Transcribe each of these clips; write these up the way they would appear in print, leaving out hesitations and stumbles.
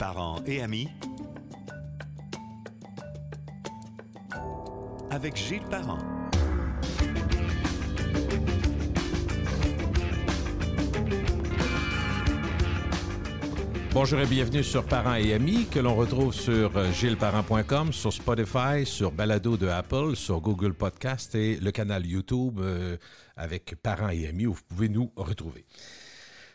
Parents et amis avec Gilles Parent. Bonjour et bienvenue sur Parents et amis, que l'on retrouve sur gilesparent.com, sur Spotify, sur Balado de Apple, sur Google Podcast et le canal YouTube avec Parents et amis où vous pouvez nous retrouver.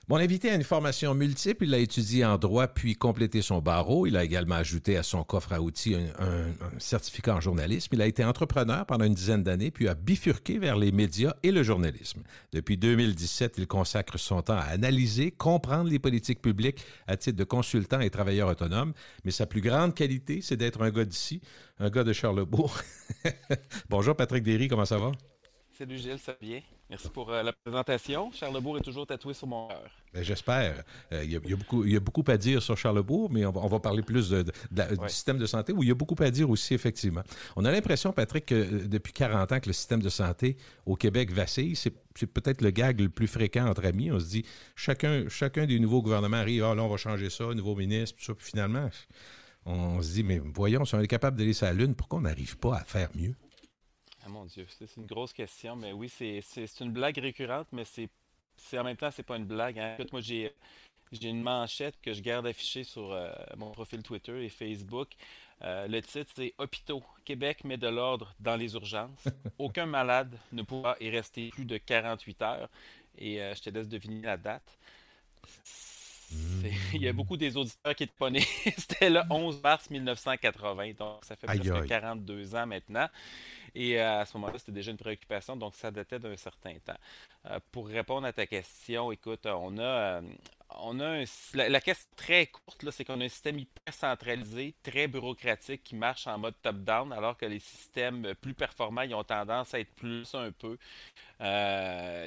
Mon invité a une formation multiple. Il a étudié en droit puis complété son barreau. Il a également ajouté à son coffre à outils un certificat en journalisme. Il a été entrepreneur pendant une dizaine d'années puis a bifurqué vers les médias et le journalisme. Depuis 2017, il consacre son temps à analyser, comprendre les politiques publiques à titre de consultant et travailleur autonome. Mais sa plus grande qualité, c'est d'être un gars d'ici, un gars de Charlesbourg. Bonjour Patrick Derry, comment ça va? Salut Gilles, ça va bien? Merci pour la présentation. Charlesbourg est toujours tatoué sur mon cœur. Ben, j'espère. Il y a beaucoup à dire sur Charlesbourg, mais on va parler plus du système de santé, où il y a beaucoup à dire aussi, effectivement. On a l'impression, Patrick, que depuis 40 ans que le système de santé au Québec vacille. C'est peut-être le gag le plus fréquent entre amis. On se dit, chacun des nouveaux gouvernements arrive, là, on va changer ça, nouveau ministre, tout ça. Puis finalement, on se dit, mais voyons, si on est capable d'aller sur la Lune, pourquoi on n'arrive pas à faire mieux? Ah mon Dieu, c'est une grosse question, mais oui, c'est une blague récurrente, mais c'est en même temps, c'est pas une blague, hein. Écoute, moi, j'ai une manchette que je garde affichée sur mon profil Twitter et Facebook. Le titre, c'est Hôpitaux. Québec met de l'ordre dans les urgences. Aucun malade ne pourra y rester plus de 48 heures. Et je te laisse deviner la date. Il y a beaucoup des auditeurs qui étaient pas nés. C'était le 11 mars 1980, donc ça fait presque 42 ans maintenant. Et à ce moment-là, c'était déjà une préoccupation, donc ça datait d'un certain temps. Pour répondre à ta question, écoute, la question très courte, là, c'est qu'on a un système hyper centralisé, très bureaucratique qui marche en mode top-down, alors que les systèmes plus performants, ils ont tendance à être plus un peu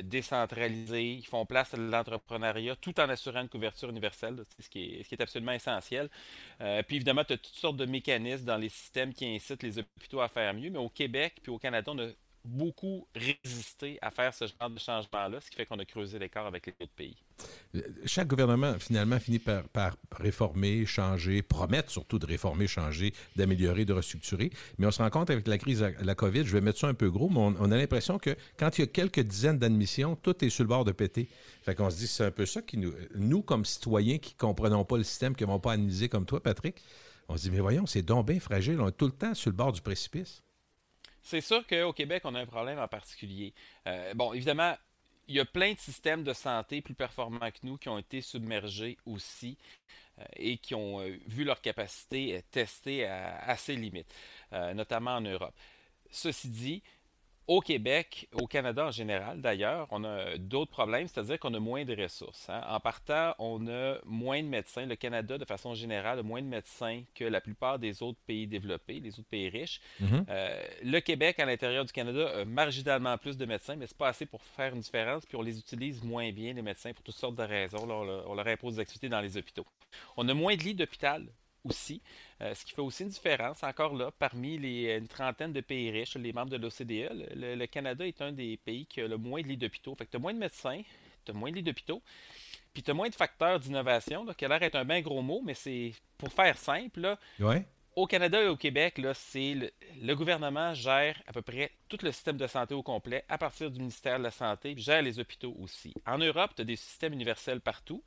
décentralisés. Ils font place à l'entrepreneuriat tout en assurant une couverture universelle, là, ce qui est absolument essentiel. Puis évidemment, tu as toutes sortes de mécanismes dans les systèmes qui incitent les hôpitaux à faire mieux, mais au Québec puis au Canada, on a beaucoup résisté à faire ce genre de changement-là, ce qui fait qu'on a creusé l'écart avec les autres pays. Chaque gouvernement, finalement, finit par réformer, changer, promettre surtout de réformer, changer, d'améliorer, de restructurer. Mais on se rend compte avec la crise de la COVID, je vais mettre ça un peu gros, mais on a l'impression que quand il y a quelques dizaines d'admissions, tout est sur le bord de péter. Fait qu'on se dit, c'est un peu ça qui nous comme citoyens qui ne comprenons pas le système, qui ne vont pas analyser comme toi, Patrick, on se dit, mais voyons, c'est donc bien fragile, on est tout le temps sur le bord du précipice. C'est sûr qu'au Québec, on a un problème en particulier. Bon, évidemment, il y a plein de systèmes de santé plus performants que nous qui ont été submergés aussi et qui ont vu leur capacité testée à ses limites, notamment en Europe. Ceci dit, au Québec, au Canada en général d'ailleurs, on a d'autres problèmes, c'est-à-dire qu'on a moins de ressources, hein. En partant, on a moins de médecins. Le Canada, de façon générale, a moins de médecins que la plupart des autres pays développés, les autres pays riches. Mm-hmm. Le Québec, à l'intérieur du Canada, a marginalement plus de médecins, mais c'est pas assez pour faire une différence, puis on les utilise moins bien, les médecins, pour toutes sortes de raisons. Là, on leur impose des activités dans les hôpitaux. On a moins de lits d'hôpital aussi, ce qui fait aussi une différence, encore là, parmi une trentaine de pays riches, les membres de l'OCDE, le Canada est un des pays qui a le moins de lits d'hôpitaux. Fait que tu as moins de médecins, tu as moins de lits d'hôpitaux, puis tu as moins de facteurs d'innovation, là, qui a l'air d'être un bien gros mot, mais c'est, pour faire simple, là, Ouais. au Canada et au Québec, là, le gouvernement gère à peu près tout le système de santé au complet à partir du ministère de la Santé, puis gère les hôpitaux aussi. En Europe, tu as des systèmes universels partout,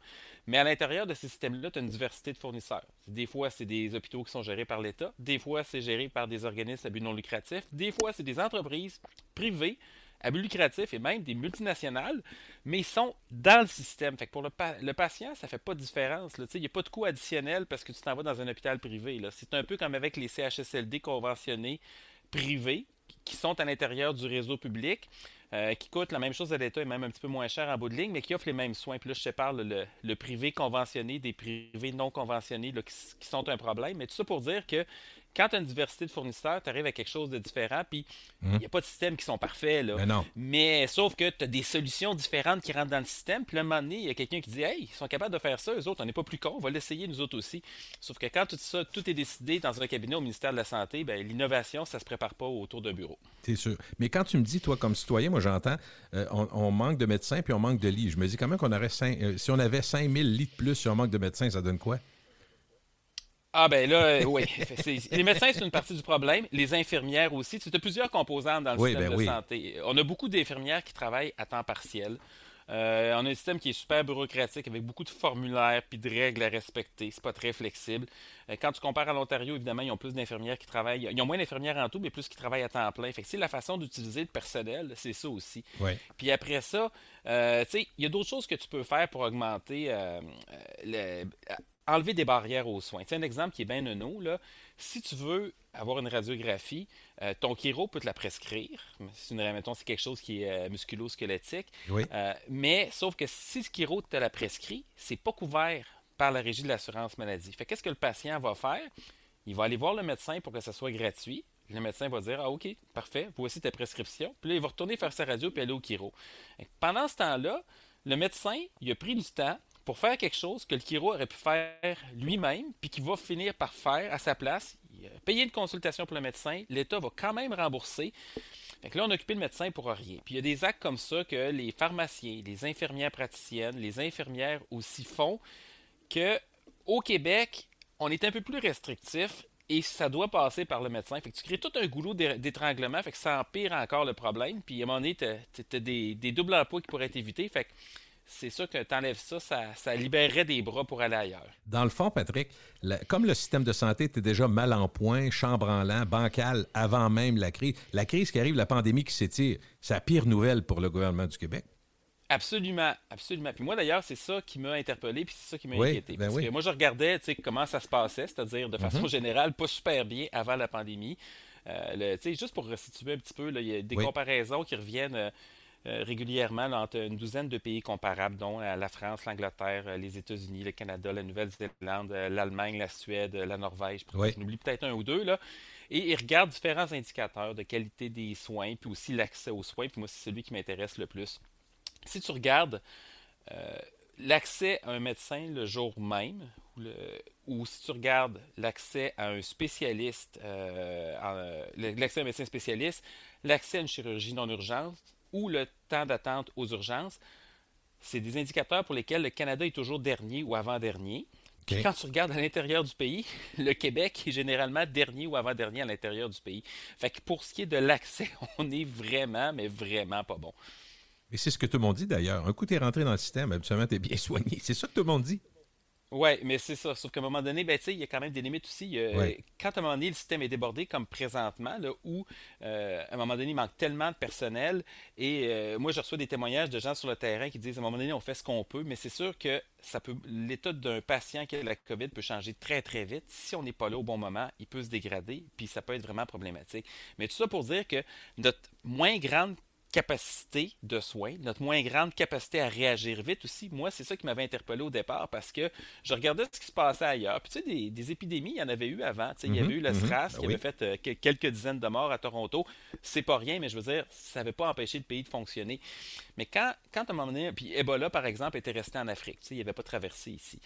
mais à l'intérieur de ces systèmes-là, tu as une diversité de fournisseurs. Des fois, c'est des hôpitaux qui sont gérés par l'État, des fois, c'est géré par des organismes à but non lucratif, des fois, c'est des entreprises privées à but lucratif et même des multinationales, mais ils sont dans le système. Fait que pour le patient, ça fait pas de différence. Il n'y a pas de coût additionnel parce que tu t'en vas dans un hôpital privé. Là. C'est un peu comme avec les CHSLD conventionnés privés qui sont à l'intérieur du réseau public, qui coûtent la même chose à l'État et même un petit peu moins cher en bout de ligne, mais qui offrent les mêmes soins. Puis là, je te parle le privé conventionné des privés non conventionnés là, qui sont un problème. Mais tout ça pour dire que quand tu as une diversité de fournisseurs, tu arrives à quelque chose de différent, puis il n'y a pas de systèmes qui sont parfaits, là. Mais non. Mais sauf que tu as des solutions différentes qui rentrent dans le système, puis là, à un moment donné, il y a quelqu'un qui dit « Hey, ils sont capables de faire ça, eux autres, on n'est pas plus cons, on va l'essayer nous autres aussi. » Sauf que quand tout ça, tout est décidé dans un cabinet au ministère de la Santé, ben, l'innovation, ça se prépare pas autour d'un bureau. C'est sûr. Mais quand tu me dis, toi, comme citoyen, moi, j'entends, on manque de médecins puis on manque de lits. Je me dis, comment qu'on aurait si on avait 5000 lits de plus, si on manque de médecins, ça donne quoi? Ah ben là, oui. Les médecins, c'est une partie du problème. Les infirmières aussi. Tu as plusieurs composantes dans le Oui, système ben de oui. santé. On a beaucoup d'infirmières qui travaillent à temps partiel. On a un système qui est super bureaucratique avec beaucoup de formulaires puis de règles à respecter. C'est pas très flexible. Quand tu compares à l'Ontario, évidemment, ils ont plus d'infirmières qui travaillent. Ils ont moins d'infirmières en tout, mais plus qui travaillent à temps plein. Fait que c'est la façon d'utiliser le personnel, c'est ça aussi. Oui. Puis après ça, tu sais, il y a d'autres choses que tu peux faire pour augmenter enlever des barrières aux soins. Tu sais, un exemple qui est bien nono, là, si tu veux avoir une radiographie, ton chiro peut te la prescrire. Mettons, c'est quelque chose qui est musculo-squelettique. Oui. Mais sauf que si le chiro te la prescrit, c'est pas couvert par la Régie de l'assurance maladie. Fait qu'est-ce que le patient va faire? Il va aller voir le médecin pour que ça soit gratuit. Le médecin va dire: ah, OK, parfait, voici ta prescription. Puis là, il va retourner faire sa radio puis aller au chiro. Pendant ce temps-là, le médecin, il a pris du temps pour faire quelque chose que le chiro aurait pu faire lui-même, puis qu'il va finir par faire à sa place. Il a payé une consultation pour le médecin, l'État va quand même rembourser. Fait que là, on a occupé le médecin pour rien. Puis il y a des actes comme ça que les pharmaciens, les infirmières praticiennes, les infirmières aussi font, que au Québec, on est un peu plus restrictif et ça doit passer par le médecin. Fait que tu crées tout un goulot d'étranglement, fait que ça empire encore le problème. Puis à un moment donné, tu as des doubles emplois qui pourraient être évités. Fait que c'est sûr que tu enlèves ça, ça libérerait des bras pour aller ailleurs. Dans le fond, Patrick, comme le système de santé était déjà mal en point, chambranlant, bancal, avant même la crise qui arrive, la pandémie qui s'étire, c'est la pire nouvelle pour le gouvernement du Québec. Absolument, absolument. Puis moi, d'ailleurs, c'est ça qui m'a interpellé, puis c'est ça qui m'a Oui, inquiété. ben Parce oui. que moi, je regardais, tu sais, comment ça se passait, c'est-à-dire de façon générale, pas super bien avant la pandémie. Tu sais, juste pour resituer un petit peu, là, il y a des Oui. comparaisons qui reviennent régulièrement là, entre une douzaine de pays comparables, dont la France, l'Angleterre, les États-Unis, le Canada, la Nouvelle-Zélande, l'Allemagne, la Suède, la Norvège. Oui. J'en oublie peut-être un ou deux, là. Et ils regardent différents indicateurs de qualité des soins, puis aussi l'accès aux soins. Puis moi, c'est celui qui m'intéresse le plus. Si tu regardes l'accès à un médecin le jour même, ou si tu regardes l'accès à un spécialiste, l'accès à un médecin spécialiste, l'accès à une chirurgie non urgente ou le temps d'attente aux urgences, c'est des indicateurs pour lesquels le Canada est toujours dernier ou avant-dernier. Puis OK. quand tu regardes à l'intérieur du pays, le Québec est généralement dernier ou avant-dernier à l'intérieur du pays. Fait que pour ce qui est de l'accès, on est vraiment, mais vraiment pas bon. Et c'est ce que tout le monde dit d'ailleurs. Un coup, tu es rentré dans le système, habituellement, tu es bien soigné. C'est ça que tout le monde dit. Ouais, mais c'est ça. Sauf qu'à un moment donné, ben, tu sais, il y a quand même des limites aussi. Oui. Quand à un moment donné, le système est débordé, comme présentement, là, où à un moment donné, il manque tellement de personnel. Et moi, je reçois des témoignages de gens sur le terrain qui disent à un moment donné, on fait ce qu'on peut, mais c'est sûr que l'état d'un patient qui a la COVID peut changer très, très vite. Si on n'est pas là au bon moment, il peut se dégrader, puis ça peut être vraiment problématique. Mais tout ça pour dire que notre moins grande capacité de soins, notre moins grande capacité à réagir vite aussi. Moi, c'est ça qui m'avait interpellé au départ parce que je regardais ce qui se passait ailleurs. Puis tu sais, des épidémies, il y en avait eu avant. Tu sais, il y avait eu le SRAS Ben qui oui. avait fait quelques dizaines de morts à Toronto. C'est pas rien, mais je veux dire, ça n'avait pas empêché le pays de fonctionner. Mais quand à un moment donné, puis Ebola, par exemple, était resté en Afrique, tu sais, il n'avait pas traversé ici.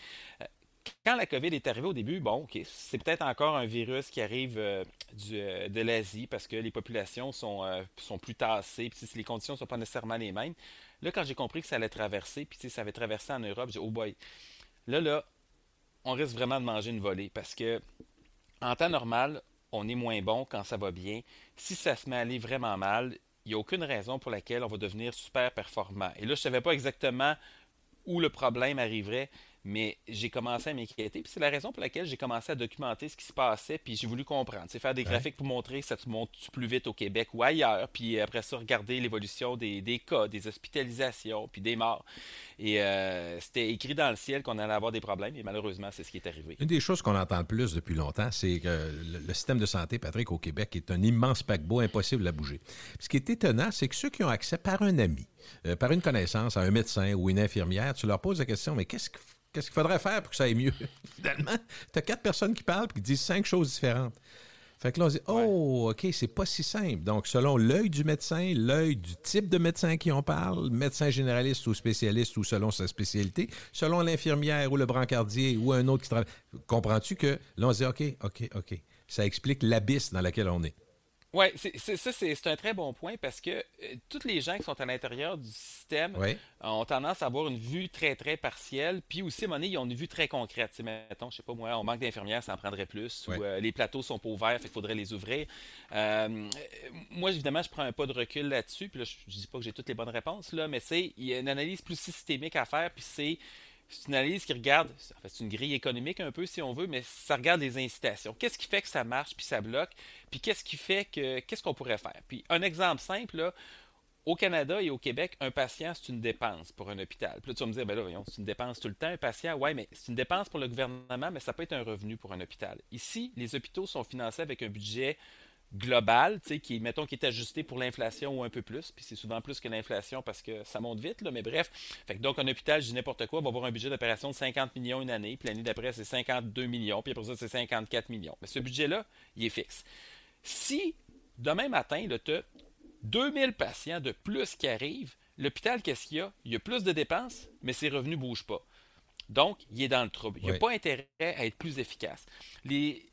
Quand la COVID est arrivée au début, bon, OK, c'est peut-être encore un virus qui arrive de l'Asie parce que les populations sont plus tassées, puis les conditions ne sont pas nécessairement les mêmes. Là, quand j'ai compris que ça allait traverser, puis ça avait traversé en Europe, j'ai dit, oh boy, là, on risque vraiment de manger une volée parce que en temps normal, on est moins bon quand ça va bien. Si ça se met à aller vraiment mal, il n'y a aucune raison pour laquelle on va devenir super performant. Et là, je ne savais pas exactement où le problème arriverait, mais j'ai commencé à m'inquiéter. Puis c'est la raison pour laquelle j'ai commencé à documenter ce qui se passait, puis j'ai voulu comprendre. C'est faire des Ouais. graphiques pour montrer que ça se monte plus vite au Québec ou ailleurs, puis après ça, regarder l'évolution des cas, des hospitalisations, puis des morts. Et c'était écrit dans le ciel qu'on allait avoir des problèmes, et malheureusement, c'est ce qui est arrivé. Une des choses qu'on entend le plus depuis longtemps, c'est que le système de santé, Patrick, au Québec, est un immense paquebot impossible à bouger. Puis ce qui est étonnant, c'est que ceux qui ont accès par un ami, par une connaissance, à un médecin ou une infirmière, tu leur poses la question, mais qu'est-ce qu'il faudrait faire pour que ça aille mieux? Finalement, tu as 4 personnes qui parlent et qui disent 5 choses différentes. Fait que là, on se dit, oh, OK, c'est pas si simple. Donc, selon l'œil du médecin, l'œil du type de médecin qui on parle, médecin généraliste ou spécialiste ou selon sa spécialité, selon l'infirmière ou le brancardier ou un autre qui travaille. Comprends-tu que là, on se dit, OK. Ça explique l'abysse dans lequel on est. Oui, c'est un très bon point parce que tous les gens qui sont à l'intérieur du système Oui, ont tendance à avoir une vue très, très partielle. Puis aussi, à un moment donné, ils ont une vue très concrète. Tu sais, mettons, je sais pas moi, on manque d'infirmières, ça en prendrait plus. oui. Ou les plateaux sont pas ouverts, fait qu'il faudrait les ouvrir. Moi, évidemment, je prends un pas de recul là-dessus. Puis là, je dis pas que j'ai toutes les bonnes réponses, là, mais il y a une analyse plus systémique à faire. Puis c'est une analyse qui regarde, en fait, c'est une grille économique un peu si on veut, mais ça regarde les incitations. Qu'est-ce qui fait que ça marche puis ça bloque, puis qu'est-ce qu'on pourrait faire. Puis un exemple simple, là, au Canada et au Québec, un patient, c'est une dépense pour un hôpital. Puis là, tu vas me dire, ben là, voyons, c'est une dépense tout le temps, un patient. Ouais, mais c'est une dépense pour le gouvernement, mais ça peut être un revenu pour un hôpital. Ici, les hôpitaux sont financés avec un budget global, tu sais, mettons, qui est ajusté pour l'inflation ou un peu plus, puis c'est souvent plus que l'inflation parce que ça monte vite, là, mais bref. Fait que donc, un hôpital, je dis n'importe quoi, va avoir un budget d'opération de 50 millions une année, puis l'année d'après, c'est 52 millions, puis après ça, c'est 54 millions. Mais ce budget-là, il est fixe. Si, demain matin, tu as 2000 patients de plus qui arrivent, l'hôpital, qu'est-ce qu'il y a? Il y a plus de dépenses, mais ses revenus ne bougent pas. Donc, il est dans le trouble. Il n'y a Oui. pas intérêt à être plus efficace.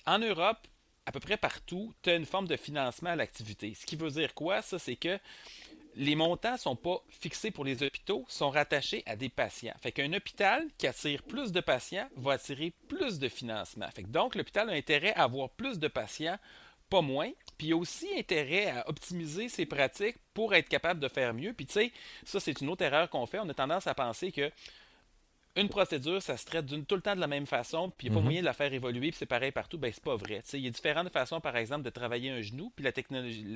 En Europe, à peu près partout, tu as une forme de financement à l'activité. Ce qui veut dire quoi, ça? C'est que les montants ne sont pas fixés pour les hôpitaux, sont rattachés à des patients. Fait qu'un hôpital qui attire plus de patients va attirer plus de financement. Fait que donc, l'hôpital a intérêt à avoir plus de patients, pas moins. Puis il y a aussi intérêt à optimiser ses pratiques pour être capable de faire mieux. Puis tu sais, ça, c'est une autre erreur qu'on fait. On a tendance à penser que une procédure, ça se traite tout le temps de la même façon, puis il n'y a pas moyen de la faire évoluer, puis c'est pareil partout. Ben, c'est pas vrai. T'sais, il y a différentes façons, par exemple, de travailler un genou, puis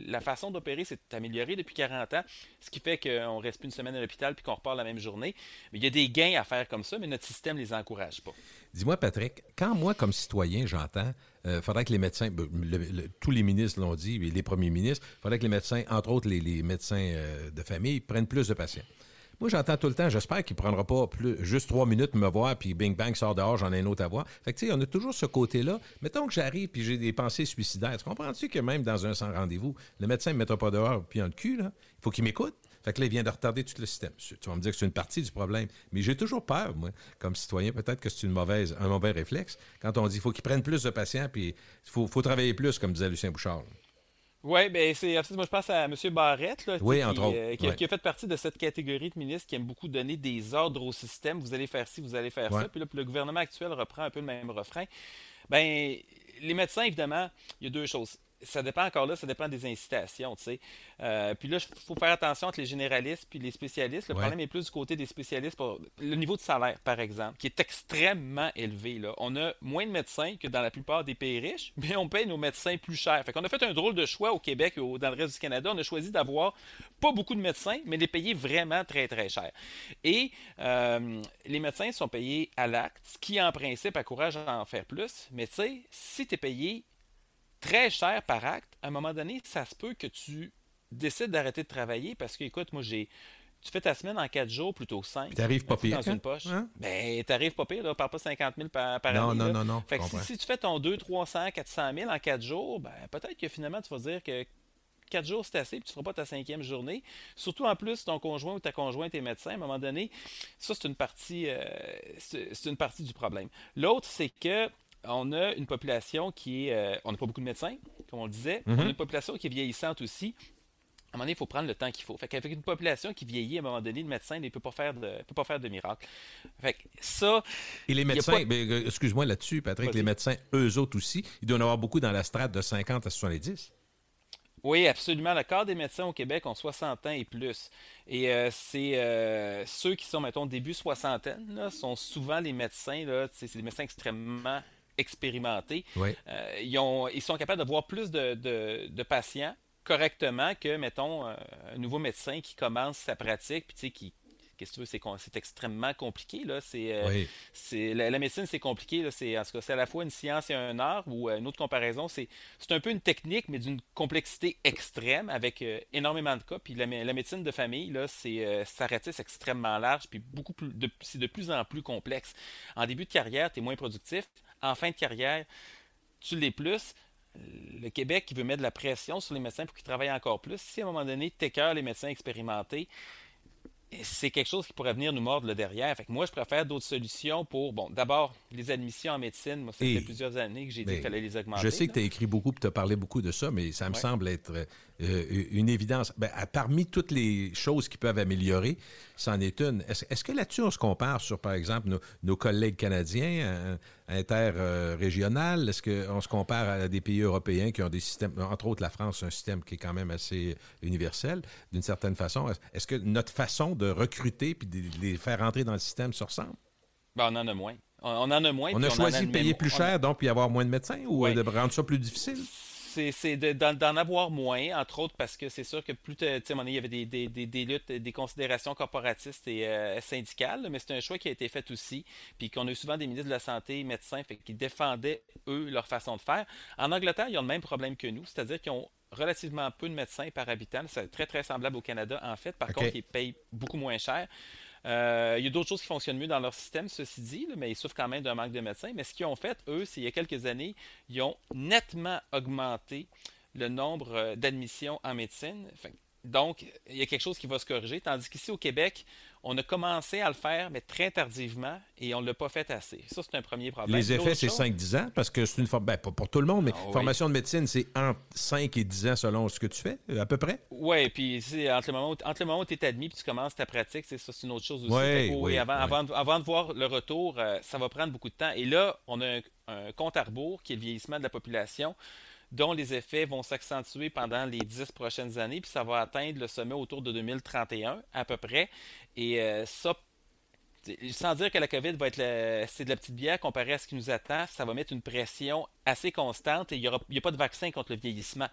la façon d'opérer s'est améliorée depuis 40 ans, ce qui fait qu'on reste plus une semaine à l'hôpital, puis qu'on repart la même journée. Mais il y a des gains à faire comme ça, mais notre système ne les encourage pas. Dis-moi, Patrick, quand moi, comme citoyen, j'entends, faudrait que les médecins, tous les ministres l'ont dit, les premiers ministres, faudrait que les médecins, entre autres les médecins de famille, prennent plus de patients. Moi, j'entends tout le temps, j'espère qu'il ne prendra pas juste 3 minutes pour me voir, puis bing bang, sort dehors, j'en ai un autre à voir. Fait que, tu sais, on a toujours ce côté-là. Mettons que j'arrive puis j'ai des pensées suicidaires. Tu comprends-tu que même dans un sans rendez-vous, le médecin ne me mettra pas dehors puis en le cul, là? Il faut qu'il m'écoute. Fait que là, il vient de retarder tout le système. Tu vas me dire que c'est une partie du problème. Mais j'ai toujours peur, moi, comme citoyen. Peut-être que c'est un mauvais réflexe. Quand on dit qu'il faut qu'ils prennent plus de patients, puis il faut travailler plus, comme disait Lucien Bouchard. Oui, ben moi je pense à M. Barrette, là, Oui, entre autres. qui a fait partie de cette catégorie de ministres qui aiment beaucoup donner des ordres au système. Vous allez faire ci, vous allez faire Ouais. ça. Puis là, le gouvernement actuel reprend un peu le même refrain. Ben, les médecins, évidemment, il y a deux choses. Ça dépend encore là, ça dépend des incitations, tu sais. Puis là, il faut faire attention entre les généralistes puis les spécialistes. Le Ouais. problème est plus du côté des spécialistes pour le niveau de salaire, par exemple, qui est extrêmement élevé, là. On a moins de médecins que dans la plupart des pays riches, mais on paye nos médecins plus cher. Fait qu'on a fait un drôle de choix au Québec et dans le reste du Canada. On a choisi d'avoir pas beaucoup de médecins, mais les payer vraiment très, très cher. Et les médecins sont payés à l'acte, ce qui, en principe, encourage à en faire plus. Mais tu sais, si tu es payé très cher par acte, à un moment donné, ça se peut que tu décides d'arrêter de travailler parce que, écoute, tu fais ta semaine en 4 jours plutôt que 5. Puis t'arrives pas Dans pire. une poche. Hein? Ben, t'arrives pas pire, là, parle pas 50 000 par Non, année. non, Là. non, non. Fait Je que comprends. si tu fais ton 2, 300, 400 000 en 4 jours, ben, peut-être que finalement, tu vas dire que 4 jours, c'est assez, puis tu ne feras pas ta cinquième journée. Surtout en plus, ton conjoint ou ta conjointe est médecin, à un moment donné, ça, c'est une partie du problème. L'autre, c'est que on a une population qui est. On n'a pas beaucoup de médecins, comme on le disait. On a une population qui est vieillissante aussi. À un moment donné, il faut prendre le temps qu'il faut. Fait qu'avec une population qui vieillit, à un moment donné, le médecin ne peut pas faire de miracle. Fait que ça. Et les il y a médecins, pas- excuse-moi là-dessus, Patrick, les Vas-y. médecins, eux autres aussi, ils doivent en avoir beaucoup dans la strate de 50 à 70. Oui, absolument. Le quart des médecins au Québec ont 60 ans et plus. Et ceux qui sont, mettons, début soixantaine, là, sont souvent les médecins, là, tu sais, c'est des médecins extrêmement expérimentés. Oui. Ils sont capables de voir plus de patients correctement que, mettons, un nouveau médecin qui commence sa pratique, puis tu sais, qu'est-ce que tu veux, c'est extrêmement compliqué, là. Oui. La médecine, c'est compliqué, là. En tout cas, c'est à la fois une science et un art, ou une autre comparaison, c'est un peu une technique, mais d'une complexité extrême, avec énormément de cas. Puis la médecine de famille, là, ça ratisse extrêmement large, puis c'est de plus en plus complexe. En début de carrière, tu es moins productif. En fin de carrière, tu l'es plus. Le Québec qui veut mettre de la pression sur les médecins pour qu'ils travaillent encore plus. Si à un moment donné, tu écœures les médecins expérimentés, c'est quelque chose qui pourrait venir nous mordre le derrière. Fait que moi, je préfère d'autres solutions pour, bon, d'abord, les admissions en médecine. Moi, ça fait Et plusieurs années que j'ai dit qu'il mais fallait les je augmenter, sais que là. tu as écrit beaucoup et tu as parlé beaucoup de ça, mais ça me Ouais. semble être une évidence. Parmi toutes les choses qui peuvent améliorer, c'en est une. Est-ce que là-dessus, on se compare sur, par exemple, nos collègues canadiens interrégional? Est-ce qu'on se compare à des pays européens qui ont des systèmes, entre autres la France, un système qui est quand même assez universel, d'une certaine façon? Est-ce que notre façon de recruter puis de les faire rentrer dans le système se ressemble? Ben, on en a moins. On en a moins, On puis a on en choisi a de payer plus cher, donc puis avoir moins de médecins ou ouais. de rendre ça plus difficile? D'en avoir moins, entre autres, parce que c'est sûr que plus, tu sais, à un moment donné, il y avait des luttes, des considérations corporatistes et syndicales, mais c'est un choix qui a été fait aussi, puis qu'on a eu souvent des ministres de la Santé, médecins, fait qu'ils défendaient, eux, leur façon de faire. En Angleterre, ils ont le même problème que nous, c'est-à-dire qu'ils ont relativement peu de médecins par habitant. C'est très, très semblable au Canada, en fait. Par contre, OK. ils payent beaucoup moins cher. Il y a d'autres choses qui fonctionnent mieux dans leur système, ceci dit, là, mais ils souffrent quand même d'un manque de médecins. Mais ce qu'ils ont fait, eux, c'est il y a quelques années, ils ont nettement augmenté le nombre d'admissions en médecine. Donc, il y a quelque chose qui va se corriger. Tandis qu'ici au Québec, on a commencé à le faire, mais très tardivement, et on ne l'a pas fait assez. Ça, c'est un premier problème. Les effets, L'autre c'est chose, 5-10 ans, parce que c'est une forme, pas pour tout le monde, mais ah oui. formation de médecine, c'est entre 5 et 10 ans selon ce que tu fais, à peu près? Oui, puis entre le moment où tu es admis puis tu commences ta pratique, ça, c'est une autre chose aussi. Oui, oui, Avant de voir le retour, ça va prendre beaucoup de temps. Et là, on a un compte à rebours qui est le vieillissement de la population, dont les effets vont s'accentuer pendant les 10 prochaines années, puis ça va atteindre le sommet autour de 2031 à peu près. Et ça, sans dire que la COVID va être c'est de la petite bière comparé à ce qui nous attend, ça va mettre une pression assez constante et il n'y a pas de vaccin contre le vieillissement.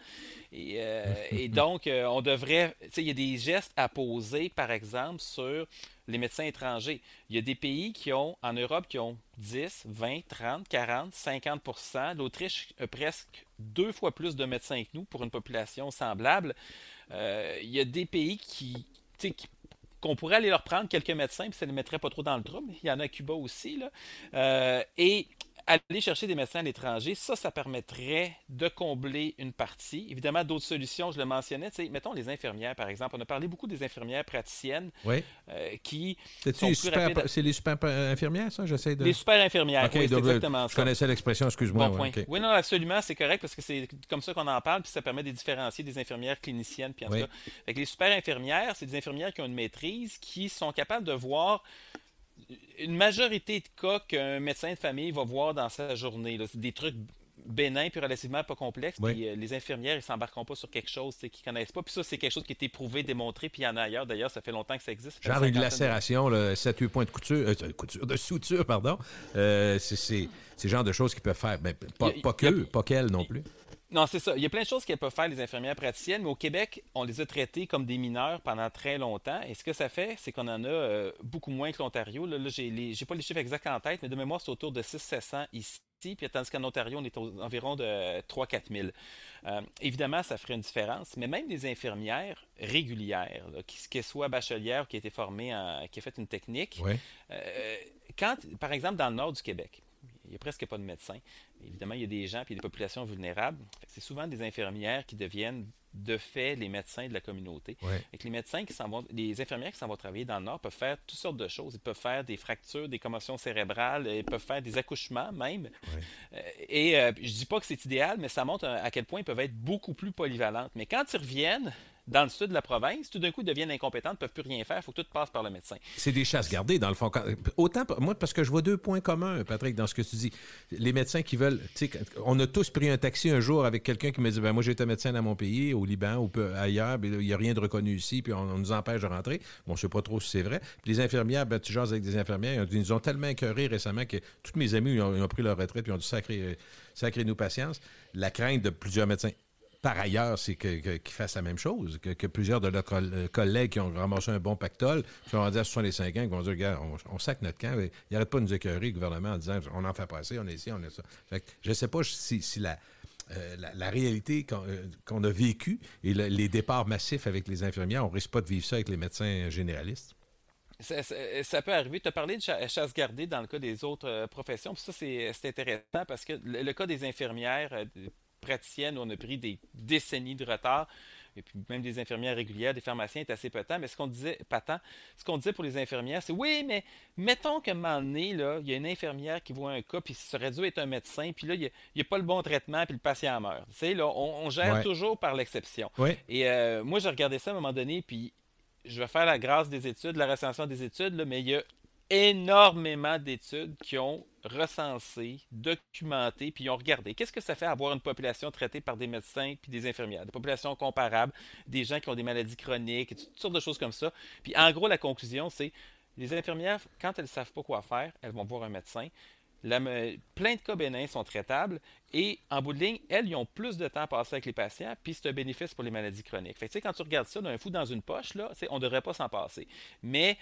Et donc, on devrait, tu sais, il y a des gestes à poser, par exemple, sur les médecins étrangers. Il y a des pays en Europe, qui ont 10, 20, 30, 40, 50%. L'Autriche a presque 2 fois plus de médecins que nous pour une population semblable. Il y a des pays tu sais, qu'on pourrait aller leur prendre quelques médecins, puis ça ne les mettrait pas trop dans le trouble. Il y en a à Cuba aussi, là. Et aller chercher des médecins à l'étranger, ça permettrait de combler une partie. Évidemment, d'autres solutions, je le mentionnais, tu sais, mettons les infirmières, par exemple. On a parlé beaucoup des infirmières praticiennes Oui. qui C'est-tu sont les plus rapides. c'est les super infirmières, ça? J'essaie de. Les super infirmières, OK, oui, c'est donc, exactement je ça. connaissais l'expression, excuse-moi. Bon Ouais, point. OK. Oui, non, absolument, c'est correct parce que c'est comme ça qu'on en parle, puis ça permet de différencier des infirmières cliniciennes. Puis en tout Oui. cas, fait que les super infirmières, c'est des infirmières qui ont une maîtrise, qui sont capables de voir une majorité de cas qu'un médecin de famille va voir dans sa journée. Là. C'est des trucs bénins puis relativement pas complexes. Oui. Puis les infirmières, ils s'embarqueront pas sur quelque chose qu'ils connaissent pas. Puis ça, c'est quelque chose qui a été prouvé, démontré, puis il y en a ailleurs. D'ailleurs, ça fait longtemps que ça existe. Ça fait Genre une 50 lacération, 7-8 points de suture, pardon. C'est le genre de choses qu'ils peuvent faire. Mais pas qu'elles non plus. Non, c'est ça. Il y a plein de choses qu'elles peuvent faire, les infirmières praticiennes, mais au Québec, on les a traités comme des mineurs pendant très longtemps. Et ce que ça fait, c'est qu'on en a beaucoup moins que l'Ontario. Là, j'ai pas les chiffres exacts en tête, mais de mémoire, c'est autour de 600-700 ici. Puis, tandis qu'en Ontario, on est environ de 3-4 000. Évidemment, ça ferait une différence, mais même des infirmières régulières, là, qu'elles soient bachelières ou qui a été formée, qui a fait une technique, Oui. par exemple, dans le nord du Québec, il n'y a presque pas de médecins. Évidemment, il y a des gens et des populations vulnérables. C'est souvent des infirmières qui deviennent de fait les médecins de la communauté. Ouais. Les infirmières qui s'en vont travailler dans le Nord peuvent faire toutes sortes de choses. Ils peuvent faire des fractures, des commotions cérébrales, ils peuvent faire des accouchements même. Je dis pas que c'est idéal, mais ça montre à quel point ils peuvent être beaucoup plus polyvalentes. Mais quand ils reviennent dans le sud de la province, tout d'un coup, ils deviennent incompétents, ne peuvent plus rien faire, il faut que tout passe par le médecin. C'est des chasses gardées, dans le fond. Autant, moi, parce que je vois 2 points communs, Patrick, dans ce que tu dis. Les médecins qui veulent... Tu sais, on a tous pris un taxi un jour avec quelqu'un qui me dit, moi, j'ai été médecin dans mon pays, au Liban ou ailleurs, il n'y a rien de reconnu ici, puis on nous empêche de rentrer. Bon, je ne sais pas trop si c'est vrai. Puis les infirmières, tu jases avec des infirmières, ils nous ont tellement écœurés récemment que tous mes amis ils ont pris leur retraite, puis ils ont dit, sacrez-nous patience. La crainte de plusieurs médecins par ailleurs, c'est qu'ils fassent la même chose, que plusieurs de leurs collègues qui ont ramassé un bon pactole, qui sont rendus à 65 ans, qui vont dire, regarde, on sac notre camp, ils n'arrêtent pas de nous écœurer, le gouvernement, en disant, on en fait pas assez, on est ici, on est ça. Fait que je ne sais pas si la réalité qu'on a vécue et les départs massifs avec les infirmières, on ne risque pas de vivre ça avec les médecins généralistes. Ça peut arriver. Tu as parlé de chasse gardée dans le cas des autres professions. Puis ça, c'est intéressant parce que le cas des infirmières praticiennes, on a pris des décennies de retard. et puis même des infirmières régulières, des pharmaciens est assez patent, mais ce qu'on disait pour les infirmières, c'est oui, mais mettons qu'à un moment donné, là, il y a une infirmière qui voit un cas, puis ça aurait dû être un médecin, puis là, il n'y a pas le bon traitement, puis le patient meurt. Tu sais, là, on gère Ouais. toujours par l'exception. Oui. Et moi, j'ai regardé ça à un moment donné, puis je vais faire la grâce des études, la recension des études, là, mais il y a énormément d'études qui ont recensé, documenté, puis ils ont regardé. Qu'est-ce que ça fait avoir une population traitée par des médecins puis des infirmières? Des populations comparables, des gens qui ont des maladies chroniques, et toutes sortes de choses comme ça. Puis en gros, la conclusion, c'est les infirmières, quand elles ne savent pas quoi faire, elles vont voir un médecin. Plein de cas bénins sont traitables et en bout de ligne, elles, ils ont plus de temps à passer avec les patients, puis c'est un bénéfice pour les maladies chroniques. Fait que, tu sais, quand tu regardes ça d'un fou dans une poche, là, on ne devrait pas s'en passer. Mais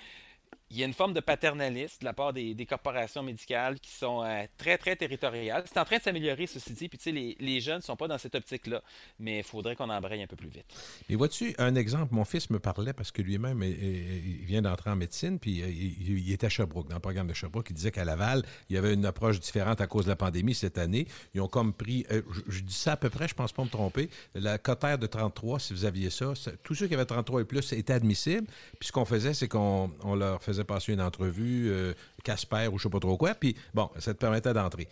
il y a une forme de paternalisme de la part des corporations médicales qui sont très, très territoriales. C'est en train de s'améliorer, ceci dit, puis tu sais, les jeunes ne sont pas dans cette optique-là, mais il faudrait qu'on embraye un peu plus vite. Mais vois-tu, un exemple, mon fils me parlait parce que lui-même, il vient d'entrer en médecine, puis il était à Sherbrooke, dans le programme de Sherbrooke. Il disait qu'à Laval, il y avait une approche différente à cause de la pandémie cette année. Ils ont comme pris, je dis ça à peu près, je pense pas me tromper, la cotère de 33, si vous aviez ça, tous ceux qui avaient 33 et plus étaient admissibles. Puis ce qu'on faisait, c'est qu'on leur faisait passer une entrevue, Casper ou je sais pas trop quoi, puis bon, ça te permettait d'entrer.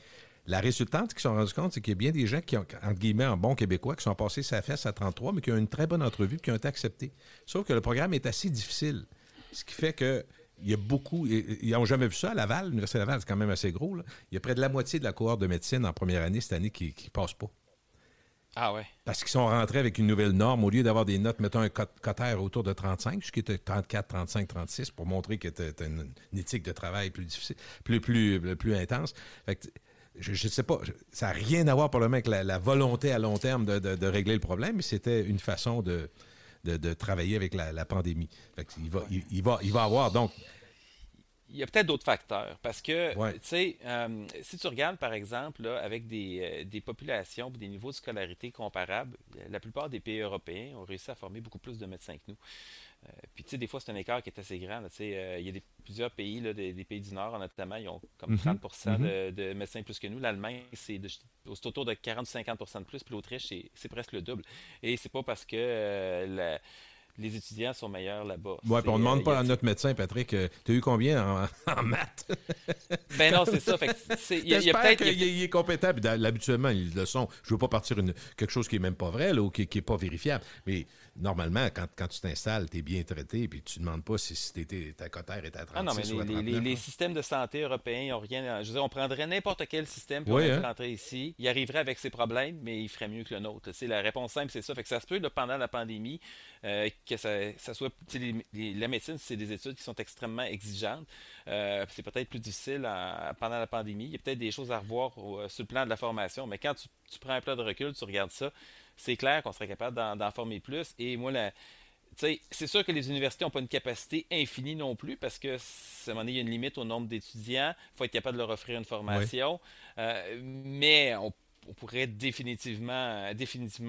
La résultante qui se sont rendus compte, c'est qu'il y a bien des gens qui ont, entre guillemets, en bon québécois, qui sont passés sa fesse à 33, mais qui ont une très bonne entrevue et qui ont été acceptés. Sauf que le programme est assez difficile. Ce qui fait que il y a beaucoup, ils n'ont jamais vu ça à Laval. L'Université de Laval, c'est quand même assez gros, là. Il y a près de la moitié de la cohorte de médecine en première année cette année qui ne passe pas. Ah ouais. Parce qu'ils sont rentrés avec une nouvelle norme. Au lieu d'avoir des notes, mettons un cotère autour de 35, ce qui était 34, 35, 36, pour montrer que tu as une éthique de travail plus difficile, plus intense. Fait que, je ne sais pas, ça n'a rien à voir pour le moment avec la volonté à long terme de régler le problème, mais c'était une façon de travailler avec la pandémie. Fait que il va avoir, donc... Il y a peut-être d'autres facteurs. Parce que, Ouais. tu sais, si tu regardes, par exemple, là, avec des populations et des niveaux de scolarité comparables, la plupart des pays européens ont réussi à former beaucoup plus de médecins que nous. Puis, tu sais, des fois, c'est un écart qui est assez grand. Là, tu sais, il y a plusieurs pays, là, des pays du Nord, notamment, ils ont comme 30% de médecins plus que nous. L'Allemagne, c'est autour de 40-50% de plus. Puis l'Autriche, c'est presque le double. Et c'est pas parce que les étudiants sont meilleurs là-bas. Oui, puis on ne demande pas à notre médecin, Patrick, tu as eu combien en maths? Ben non, c'est ça. Fait que il y a J'espère peut-être. qu'il est compétent. Puis habituellement, ils le sont. Je ne veux pas partir quelque chose qui n'est même pas vrai là, ou qui n'est pas vérifiable. Mais normalement, quand tu t'installes, tu es bien traité, puis tu ne demandes pas si ta cotère est à 36 Ah non, mais ou à 39. les systèmes de santé européens, ils ont rien. Je veux dire, on prendrait n'importe quel système, puis on Oui, le hein? rentrer ici. Il arriverait avec ses problèmes, mais il ferait mieux que le nôtre. Tu sais, la réponse simple, c'est ça. Fait que ça se peut, là, pendant la pandémie, que ça soit. Tu sais, la médecine, c'est des études qui sont extrêmement exigeantes. C'est peut-être plus difficile pendant la pandémie. Il y a peut-être des choses à revoir sur le plan de la formation, mais quand tu prends un plat de recul, tu regardes ça, c'est clair qu'on serait capable d'en former plus. Et moi, c'est sûr que les universités n'ont pas une capacité infinie non plus parce que, à un moment donné, il y a une limite au nombre d'étudiants. Il faut être capable de leur offrir une formation. Mais on pourrait définitivement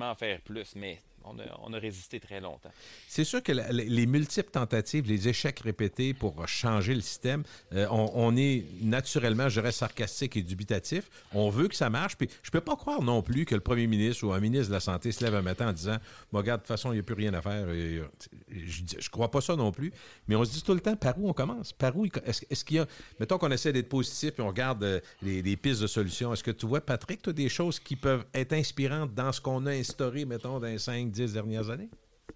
en faire plus. Mais on a résisté très longtemps. C'est sûr que les multiples tentatives, les échecs répétés pour changer le système, on est naturellement, je dirais, sarcastique et dubitatif. On veut que ça marche. Puis je ne peux pas croire non plus que le premier ministre ou un ministre de la Santé se lève un matin en disant « Regarde, de toute façon, il n'y a plus rien à faire. » Je ne crois pas ça non plus. Mais on se dit tout le temps, par où on commence? Par où? Est-ce qu'il y a... Mettons qu'on essaie d'être positif et on regarde les pistes de solutions. Est-ce que tu vois, Patrick, tu as des choses qui peuvent être inspirantes dans ce qu'on a instauré, mettons, dans les 5-10 dernières années?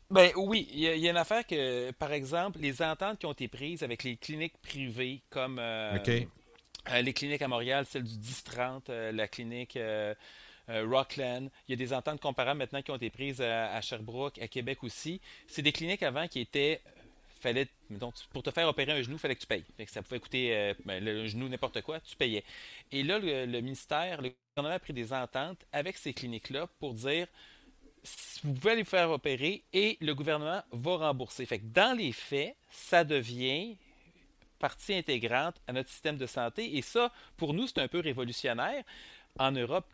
Ben oui, il y a une affaire que, par exemple, les ententes qui ont été prises avec les cliniques privées, comme OK. les cliniques à Montréal, celle du 10-30, la clinique Rockland. Il y a des ententes comparables maintenant qui ont été prises à Sherbrooke, à Québec aussi. C'est des cliniques avant qui étaient. Mettons, pour te faire opérer un genou, il fallait que tu payes. Fait que ça pouvait coûter le genou n'importe quoi, tu payais. Et là, le ministère, le gouvernement a pris des ententes avec ces cliniques-là pour dire vous pouvez aller vous faire opérer et le gouvernement va rembourser. Fait que dans les faits, ça devient partie intégrante à notre système de santé. Et ça, pour nous, c'est un peu révolutionnaire. En Europe,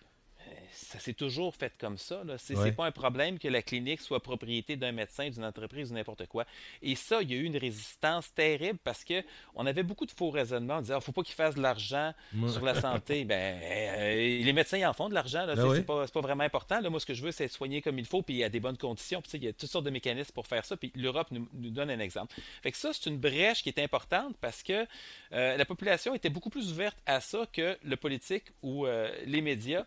Ça s'est toujours fait comme ça. Là. C'est Ouais. pas un problème que la clinique soit propriété d'un médecin, d'une entreprise ou n'importe quoi. Et ça, il y a eu une résistance terrible parce que on avait beaucoup de faux raisonnements. On disait, faut pas qu'ils fassent de l'argent Ouais. sur la santé. Les médecins ils en font de l'argent. Là. Ben oui. C'est pas vraiment important. Là. Moi, ce que je veux, c'est être soigné comme il faut puis à des bonnes conditions. Puis, il y a toutes sortes de mécanismes pour faire ça. Puis l'Europe nous donne un exemple. Fait que ça, c'est une brèche qui est importante parce que la population était beaucoup plus ouverte à ça que le politique ou les médias.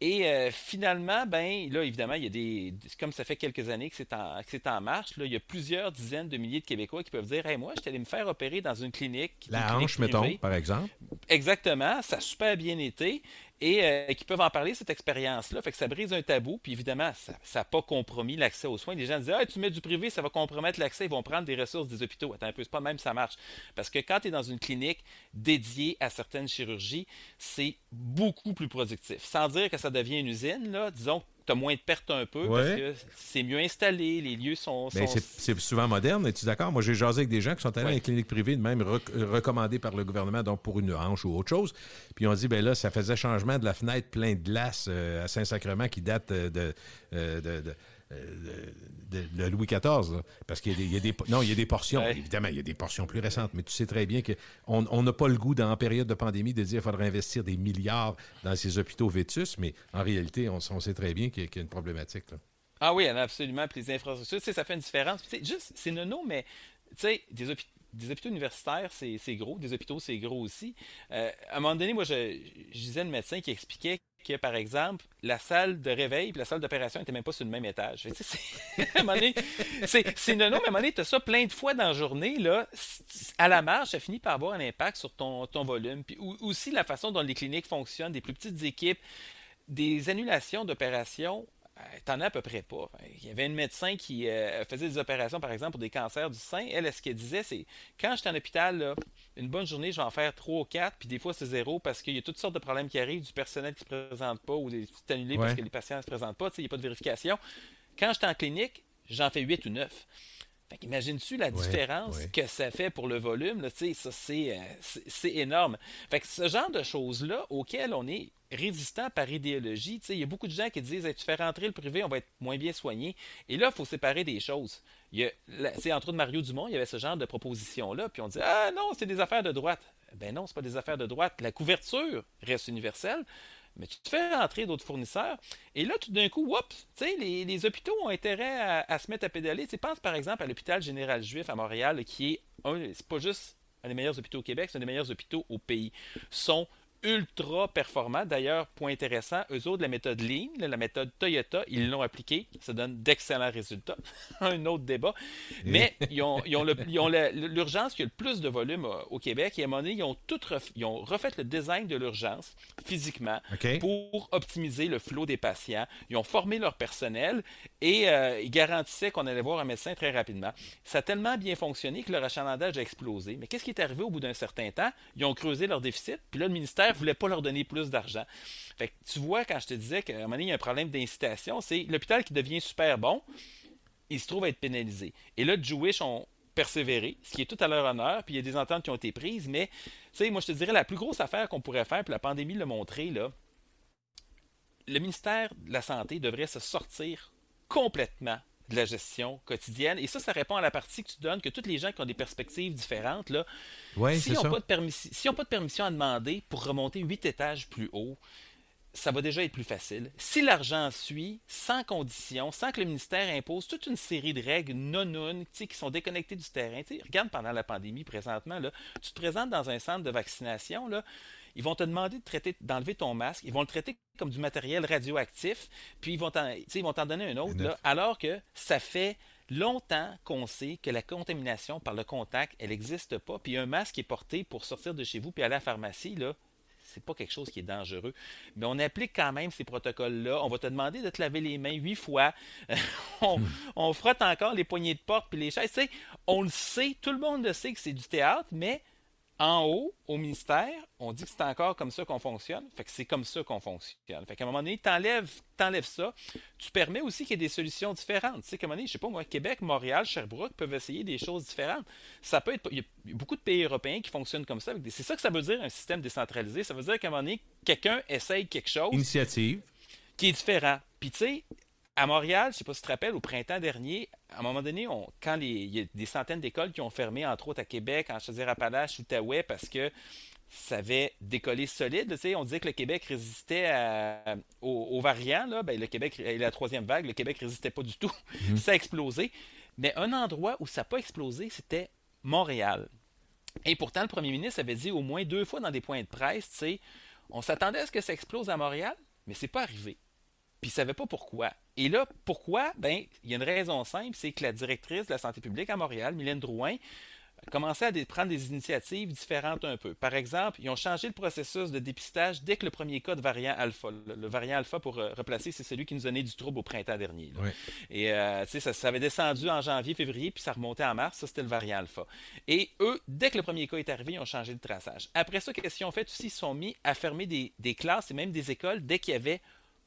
Et finalement, ben là, évidemment, il y a comme ça fait quelques années que c'est en marche, là, il y a plusieurs dizaines de milliers de Québécois qui peuvent dire, hey, moi, je suis allé me faire opérer dans une clinique, La hanche, mettons, privée. par exemple. Exactement, ça a super bien été. Et qui peuvent en parler de cette expérience-là. Fait que ça brise un tabou. Puis évidemment, ça n'a pas compromis l'accès aux soins. Les gens disent, ah, tu mets du privé, ça va compromettre l'accès. Ils vont prendre des ressources des hôpitaux. Attends un peu, c'est pas même ça marche. Parce que quand tu es dans une clinique dédiée à certaines chirurgies, c'est beaucoup plus productif. Sans dire que ça devient une usine, là, disons que tu as moins de pertes un peu parce Ouais. que c'est mieux installé, les lieux Ben, c'est souvent moderne, es-tu d'accord? Moi, j'ai jasé avec des gens qui sont allés dans Ouais. les cliniques privées, même recommandées par le gouvernement, donc pour une hanche ou autre chose. Puis on dit, ben là, ça faisait changement de la fenêtre plein de glace à Saint-Sacrement qui date de Louis XIV. Là. Parce qu'il y a non, il y a des portions. Ouais. Évidemment, il y a des portions plus récentes, mais tu sais très bien qu'on n'a pas le goût, en période de pandémie, de dire qu'il faudrait investir des milliards dans ces hôpitaux vétus, mais en réalité, on sait très bien qu'il y a une problématique. Là. Ah oui, absolument. Puis les infrastructures, tu sais, ça fait une différence. Puis, tu sais, juste, c'est nono, mais tu sais, des hôpitaux universitaires, c'est gros. Des hôpitaux, c'est gros aussi. À un moment donné, moi, je disais à un médecin qui expliquait que, par exemple, la salle de réveil et la salle d'opération n'étaient même pas sur le même étage. Tu sais, à un moment donné, c'est nono, mais à un moment donné, tu as ça plein de fois dans la journée. Là, à la marge, ça finit par avoir un impact sur ton volume. Puis aussi, la façon dont les cliniques fonctionnent, des plus petites équipes, des annulations d'opérations. T'en as à peu près pas. Il y avait une médecin qui faisait des opérations, par exemple, pour des cancers du sein. Elle, ce qu'elle disait, c'est quand j'étais en hôpital, là, une bonne journée, je vais en faire 3 ou 4, puis des fois, c'est zéro parce qu'il y a toutes sortes de problèmes qui arrivent, du personnel qui ne se présente pas ou des c'est annulé parce Ouais. que les patients ne se présentent pas, il n'y a pas de vérification. Quand j'étais en clinique, j'en fais 8 ou 9. Fait qu'imagines-tu la Ouais, différence ouais. que ça fait pour le volume? Là, ça, c'est énorme. Fait que ce genre de choses-là auxquelles on est résistant par idéologie, il y a beaucoup de gens qui disent hey, tu fais rentrer le privé, on va être moins bien soigné. Et là, il faut séparer des choses. Entre autres, Mario Dumont, il y avait ce genre de proposition-là, puis on dit ah non, c'est des affaires de droite. Ben non, c'est pas des affaires de droite. La couverture reste universelle. Mais tu te fais rentrer d'autres fournisseurs. Et là, tout d'un coup, oups, les hôpitaux ont intérêt à se mettre à pédaler. Pense par exemple à l'hôpital général juif à Montréal, là, qui est c'est pas juste un des meilleurs hôpitaux au Québec, c'est un des meilleurs hôpitaux au pays. Sont ultra performants. D'ailleurs, point intéressant, eux autres, la méthode Lean, la méthode Toyota, ils l'ont appliquée. Ça donne d'excellents résultats. Un autre débat. Mais ils ont l'urgence qui a le plus de volume au Québec. Et à un moment donné, ils ont refait le design de l'urgence physiquement OK. pour optimiser le flot des patients. Ils ont formé leur personnel et ils garantissaient qu'on allait voir un médecin très rapidement. Ça a tellement bien fonctionné que leur achalandage a explosé. Mais qu'est-ce qui est arrivé au bout d'un certain temps? Ils ont creusé leur déficit, puis là, le ministère ne voulait pas leur donner plus d'argent. Fait que tu vois, quand je te disais qu'à un moment donné, il y a un problème d'incitation, c'est l'hôpital qui devient super bon, il se trouve à être pénalisé. Et là, Jewish ont persévéré, ce qui est tout à leur honneur, puis il y a des ententes qui ont été prises, mais tu sais, moi je te dirais, la plus grosse affaire qu'on pourrait faire, puis la pandémie l'a montré, là, le ministère de la Santé devrait se sortir complètement de la gestion quotidienne. Et ça répond à la partie que tu donnes, que tous les gens qui ont des perspectives différentes, là, Oui, s'ils c'est ça. n'ont pas de permission à demander pour remonter 8 étages plus haut, ça va déjà être plus facile. Si l'argent suit, sans condition, sans que le ministère impose toute une série de règles non-une qui sont déconnectées du terrain. Regarde pendant la pandémie présentement, là, tu te présentes dans un centre de vaccination, là, ils vont te demander d'enlever ton masque, ils vont le traiter comme du matériel radioactif, puis ils vont t'en donner un autre, là, alors que ça fait longtemps qu'on sait que la contamination par le contact, elle n'existe pas, puis un masque est porté pour sortir de chez vous puis aller à la pharmacie, là, c'est pas quelque chose qui est dangereux. Mais on applique quand même ces protocoles-là. On va te demander de te laver les mains 8 fois. on frotte encore les poignées de porte puis les chaises. Tu sais, on le sait, tout le monde le sait que c'est du théâtre, mais en haut, au ministère, on dit que c'est encore comme ça qu'on fonctionne. Fait que c'est comme ça qu'on fonctionne. Fait qu'à un moment donné, t'enlèves ça. Tu permets aussi qu'il y ait des solutions différentes. Tu sais, qu'à un moment donné, je sais pas moi, Québec, Montréal, Sherbrooke peuvent essayer des choses différentes. Ça peut être. Il y a beaucoup de pays européens qui fonctionnent comme ça. C'est ça que ça veut dire, un système décentralisé. Ça veut dire qu'à un moment donné, quelqu'un essaye quelque chose. Initiative. qui est différent. Puis tu sais, à Montréal, je sais pas si tu te rappelles, au printemps dernier, à un moment donné, il y a des centaines d'écoles qui ont fermé, entre autres à Québec, en Chaudière-Appalaches, Outaouais, parce que ça avait décollé solide. Tu sais, on disait que le Québec résistait aux variants. Là. Ben, le Québec et la troisième vague, le Québec résistait pas du tout. Mhm. Ça a explosé. Mais un endroit où ça n'a pas explosé, c'était Montréal. Et pourtant, le premier ministre avait dit au moins 2 fois dans des points de presse, tu sais, on s'attendait à ce que ça explose à Montréal, mais c'est pas arrivé. Puis il ne savait pas pourquoi. Et là, pourquoi? Ben, il y a une raison simple, c'est que la directrice de la santé publique à Montréal, Mylène Drouin, commençaient à prendre des initiatives différentes un peu. Par exemple, ils ont changé le processus de dépistage dès que le premier cas de variant alpha. Le variant alpha, pour replacer, c'est celui qui nous donnait du trouble au printemps dernier. Là. Oui. Et tu sais, ça avait descendu en janvier, février, puis ça remontait en mars. Ça, c'était le variant alpha. Et eux, dès que le premier cas est arrivé, ils ont changé le traçage. Après ça, qu'est-ce qu'ils ont fait aussi? Ils se sont mis à fermer des classes et même des écoles dès qu'il y avait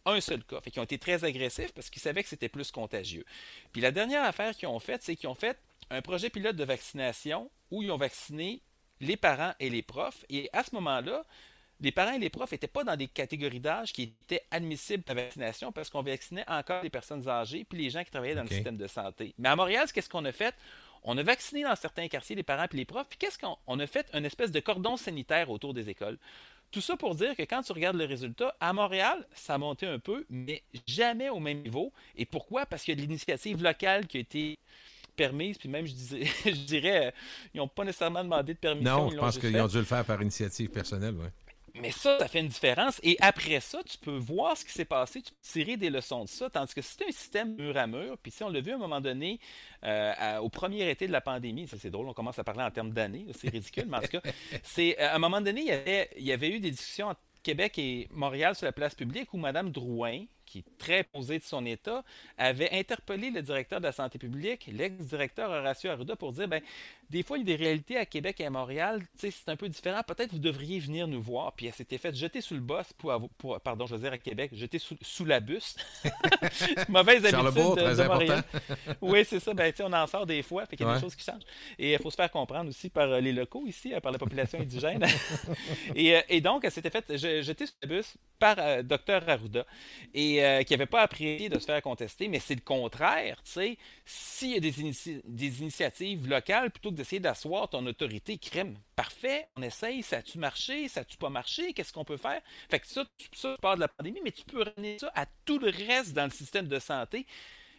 un seul cas. Fait qu'ils ont été très agressifs parce qu'ils savaient que c'était plus contagieux. Puis la dernière affaire qu'ils ont faite, c'est qu'ils ont fait un projet pilote de vaccination où ils ont vacciné les parents et les profs. Et à ce moment-là, les parents et les profs n'étaient pas dans des catégories d'âge qui étaient admissibles à la vaccination parce qu'on vaccinait encore les personnes âgées puis les gens qui travaillaient dans le OK. système de santé. Mais à Montréal, qu'est-ce qu'on a fait? On a vacciné dans certains quartiers les parents et les profs. Puis qu'est-ce qu'on a fait? Une espèce de cordon sanitaire autour des écoles. Tout ça pour dire que quand tu regardes le résultat, à Montréal, ça a monté un peu, mais jamais au même niveau. Et pourquoi? Parce qu'il y a de l'initiative locale qui a été permise, puis même, je dirais, ils n'ont pas nécessairement demandé de permission, Non, ils je l'ont pense juste qu'ils fait. ont dû le faire par initiative personnelle, oui. Mais ça fait une différence. Et après ça, tu peux voir ce qui s'est passé, tu peux tirer des leçons de ça. Tandis que si c'est un système mur à mur, puis si on l'a vu à un moment donné, au premier été de la pandémie, ça c'est drôle, on commence à parler en termes d'années, c'est ridicule, mais en tout cas, à un moment donné, il y avait eu des discussions entre Québec et Montréal sur la place publique où Mme Drouin, qui est très posée de son état, avait interpellé le directeur de la santé publique, l'ex-directeur Horacio Arruda, pour dire, ben, des fois, il y a des réalités à Québec et à Montréal, tu sais, c'est un peu différent, peut-être vous devriez venir nous voir. Puis elle s'était faite jeter sous le boss pardon, je veux dire à Québec, jeter sous la bus. Mauvaise habitude Charlebourg, très de Montréal. important. Oui, c'est ça, ben, tu sais, on en sort des fois, fait qu'il y a Ouais. des choses qui changent. Et il faut se faire comprendre aussi par les locaux ici, par la population indigène. Et donc, elle s'était faite jeter sous le bus par Dr Arruda et qui n'avait pas apprécié de se faire contester, mais c'est le contraire, tu sais. S'il y a des initiatives locales, plutôt que d'essayer d'asseoir ton autorité, crime, parfait, on essaye, ça a-tu marché, ça a-tu pas marché, qu'est-ce qu'on peut faire? Fait que ça, tu parles de la pandémie, mais tu peux ramener ça à tout le reste dans le système de santé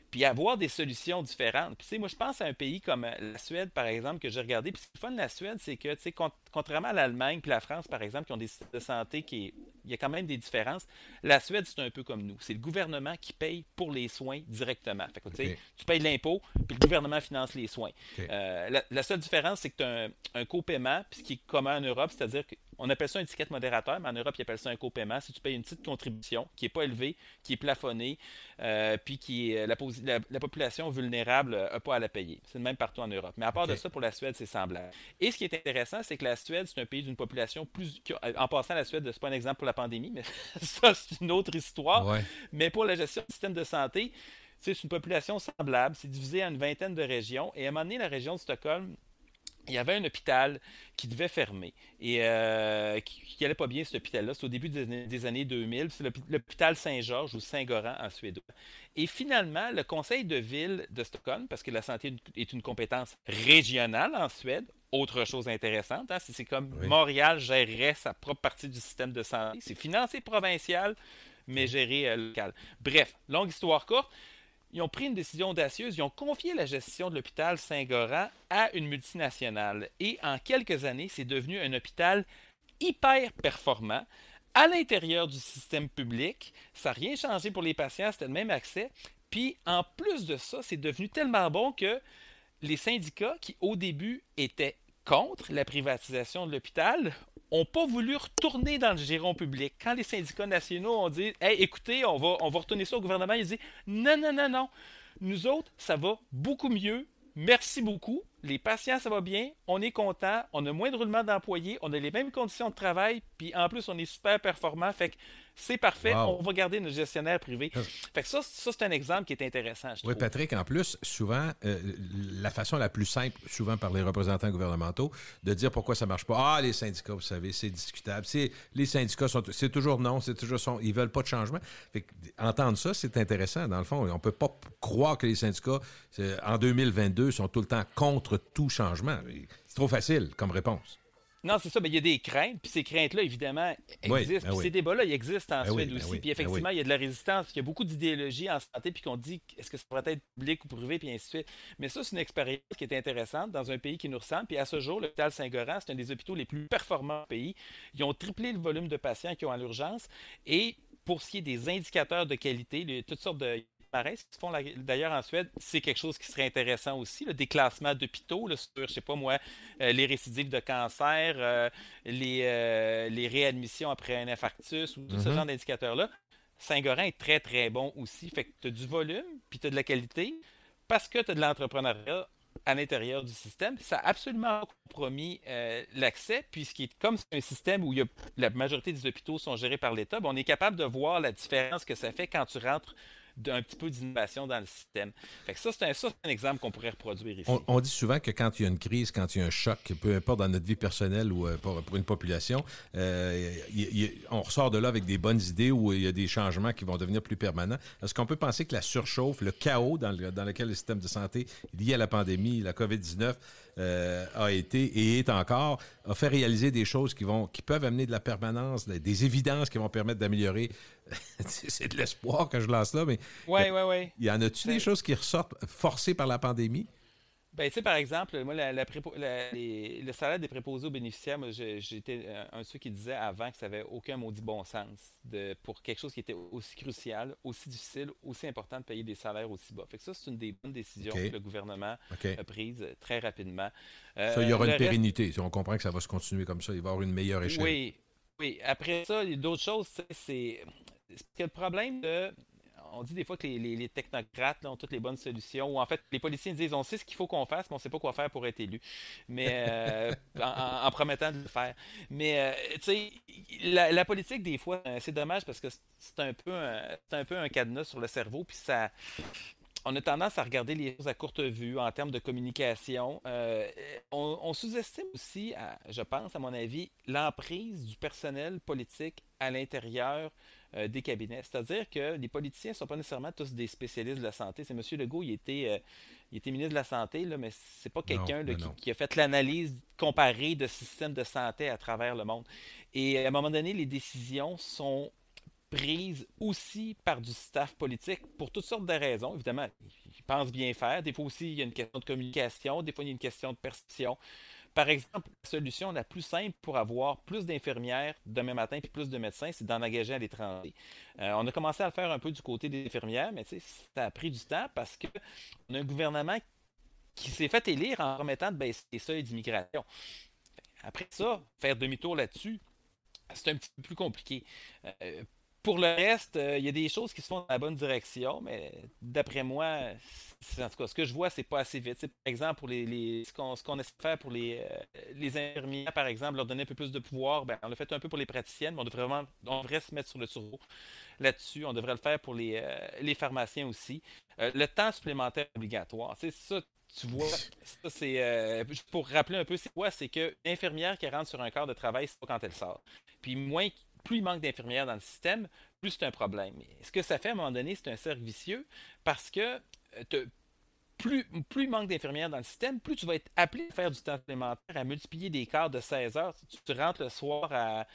puis avoir des solutions différentes. Puis, tu sais, moi, je pense à un pays comme la Suède, par exemple, que j'ai regardé. Puis, ce qui est fun de la Suède, c'est que, tu sais, contrairement à l'Allemagne puis la France, par exemple, qui ont des systèmes de santé il y a quand même des différences. La Suède, c'est un peu comme nous. C'est le gouvernement qui paye pour les soins directement. Fait que, tu sais, OK. tu payes de l'impôt, puis le gouvernement finance les soins. OK. La seule différence, c'est que tu as un copaiement, puis ce qui est commun en Europe, c'est-à-dire qu'on appelle ça un ticket modérateur, mais en Europe, ils appellent ça un copaiement. Si tu payes une petite contribution qui n'est pas élevée, qui est plafonnée, puis qui est la population vulnérable n'a pas à la payer. C'est le même partout en Europe. Mais à part OK. de ça, pour la Suède, c'est semblable. Et ce qui est intéressant, c'est que la Suède, c'est un pays d'une population plus... En passant, la Suède, c'est pas un exemple pour la pandémie, mais ça, c'est une autre histoire. Ouais. Mais pour la gestion du système de santé, c'est une population semblable. C'est divisé en une vingtaine de régions. Et à un moment donné, la région de Stockholm, il y avait un hôpital qui devait fermer et qui allait pas bien, cet hôpital-là. C'est au début des années 2000. C'est l'hôpital Saint-Georges ou Saint-Goran en suédois. Et finalement, le conseil de ville de Stockholm, parce que la santé est une compétence régionale en Suède, autre chose intéressante, hein, c'est comme Oui. Montréal gérerait sa propre partie du système de santé. C'est financé provincial, mais géré local. Bref, longue histoire courte. Ils ont pris une décision audacieuse. Ils ont confié la gestion de l'hôpital Saint-Goran à une multinationale. Et en quelques années, c'est devenu un hôpital hyper performant à l'intérieur du système public. Ça n'a rien changé pour les patients, c'était le même accès. Puis en plus de ça, c'est devenu tellement bon que les syndicats qui au début étaient contre la privatisation de l'hôpital n'ont pas voulu retourner dans le giron public. Quand les syndicats nationaux ont dit hey, écoutez, on va retourner ça au gouvernement, ils disent non, non, non, non. Nous autres, ça va beaucoup mieux. Merci beaucoup. les patients, ça va bien, on est content, on a moins de roulement d'employés, on a les mêmes conditions de travail, puis en plus, on est super performant. Fait que c'est parfait, Wow. on va garder nos gestionnaires privés. Fait que ça c'est un exemple qui est intéressant, je Oui, trouve. Patrick, en plus, souvent, la façon la plus simple, souvent par les représentants gouvernementaux, de dire pourquoi ça ne marche pas. Ah, les syndicats, vous savez, c'est discutable. Les syndicats, c'est toujours non, ils ne veulent pas de changement. Fait que, entendre ça, c'est intéressant. Dans le fond, on ne peut pas croire que les syndicats, en 2022, sont tout le temps contre tout changement. C'est trop facile comme réponse. Non, c'est ça, mais il y a des craintes, puis ces craintes-là, évidemment, Oui, existent. ben Puis oui. ces débats-là, ils existent en Ben oui, Suède ben aussi. oui, Puis ben oui. effectivement, il y a de la résistance. Il y a beaucoup d'idéologies en santé, puis qu'on dit est-ce que ça pourrait être public ou privé, puis ainsi de suite. Mais ça, c'est une expérience qui est intéressante dans un pays qui nous ressemble. Puis à ce jour, l'hôpital Saint-Goran, c'est un des hôpitaux les plus performants au pays. Ils ont triplé le volume de patients qui ont à l'urgence. Et pour ce qui est des indicateurs de qualité, toutes sortes de palmarès qui se font d'ailleurs en Suède, c'est quelque chose qui serait intéressant aussi, là, des classements d'hôpitaux là, sur, je sais pas moi, les récidives de cancer, les réadmissions après un infarctus ou tout ce Mhm. genre d'indicateurs-là. Saint-Gorin est très très bon aussi. Fait que tu as du volume, puis tu as de la qualité, parce que tu as de l'entrepreneuriat à l'intérieur du système. Ça a absolument compromis l'accès, puisqu'il comme c'est un système où la majorité des hôpitaux sont gérés par l'État, ben, on est capable de voir la différence que ça fait quand tu rentres d'un petit peu d'innovation dans le système. Fait que ça, c'est un exemple qu'on pourrait reproduire ici. On dit souvent que quand il y a une crise, quand il y a un choc, peu importe dans notre vie personnelle ou pour une population, on ressort de là avec des bonnes idées où il y a des changements qui vont devenir plus permanents. Est-ce qu'on peut penser que la surchauffe, le chaos dans lequel le système de santé lié à la pandémie, la COVID-19, a été et est encore, a fait réaliser des choses qui peuvent amener de la permanence, des évidences qui vont permettre d'améliorer. C'est de l'espoir que je lance là, mais Oui, oui, oui. y en a-tu des choses qui ressortent forcées par la pandémie? Ben, tu sais, par exemple, moi, le salaire des préposés aux bénéficiaires, moi, j'étais un de ceux qui disait avant que ça n'avait aucun maudit bon sens pour quelque chose qui était aussi crucial, aussi difficile, aussi important de payer des salaires aussi bas. Fait que ça, c'est une des bonnes décisions OK. que le gouvernement OK. a prises très rapidement. Ça, il y aura Le une reste, pérennité. Si on comprend que ça va se continuer comme ça, il va y avoir une meilleure échelle. oui, oui. Après ça, il y a d'autres choses, tu sais, c'est que le problème de on dit des fois que les technocrates là, ont toutes les bonnes solutions, ou en fait, les politiciens disent on sait ce qu'il faut qu'on fasse, mais on ne sait pas quoi faire pour être élu, mais en promettant de le faire. Mais tu sais, la politique, des fois, c'est dommage parce que c'est un peu un cadenas sur le cerveau, puis ça. On a tendance à regarder les choses à courte vue en termes de communication. On sous-estime aussi, je pense, à mon avis, l'emprise du personnel politique à l'intérieur des cabinets. C'est-à-dire que les politiciens ne sont pas nécessairement tous des spécialistes de la santé. C'est M. Legault, il était ministre de la Santé, là, mais c'est pas Non, quelqu'un là, mais non. qui a fait l'analyse comparée de systèmes de santé à travers le monde. Et à un moment donné, les décisions sont prises aussi par du staff politique pour toutes sortes de raisons. Évidemment, ils pensent bien faire. Des fois aussi, il y a une question de communication. Des fois, il y a une question de perception. Par exemple, la solution la plus simple pour avoir plus d'infirmières demain matin puis plus de médecins, c'est d'en engager à l'étranger. On a commencé à le faire un peu du côté des infirmières, mais ça a pris du temps parce qu'on a un gouvernement qui s'est fait élire en remettant de baisser les seuils d'immigration. Après ça, faire demi-tour là-dessus, c'est un petit peu plus compliqué. Euh, pour le reste, il y a des choses qui se font dans la bonne direction, mais d'après moi, en tout cas, ce que je vois, c'est pas assez vite. Par exemple, pour ce qu'on essaie de faire pour les infirmières, par exemple, leur donner un peu plus de pouvoir, ben, on l'a fait un peu pour les praticiennes, mais on devrait se mettre sur le turbo là-dessus. On devrait le faire pour les pharmaciens aussi. Le temps supplémentaire obligatoire, c'est ça. Tu vois, ça c'est juste pour rappeler un peu, c'est quoi? C'est que l'infirmière qui rentre sur un corps de travail, c'est pas quand elle sort. Puis plus il manque d'infirmières dans le système, plus c'est un problème. Et ce que ça fait à un moment donné, c'est un cercle vicieux parce que plus il manque d'infirmières dans le système, plus tu vas être appelé à faire du temps supplémentaire, à multiplier des quarts de 16 heures. Tu rentres le soir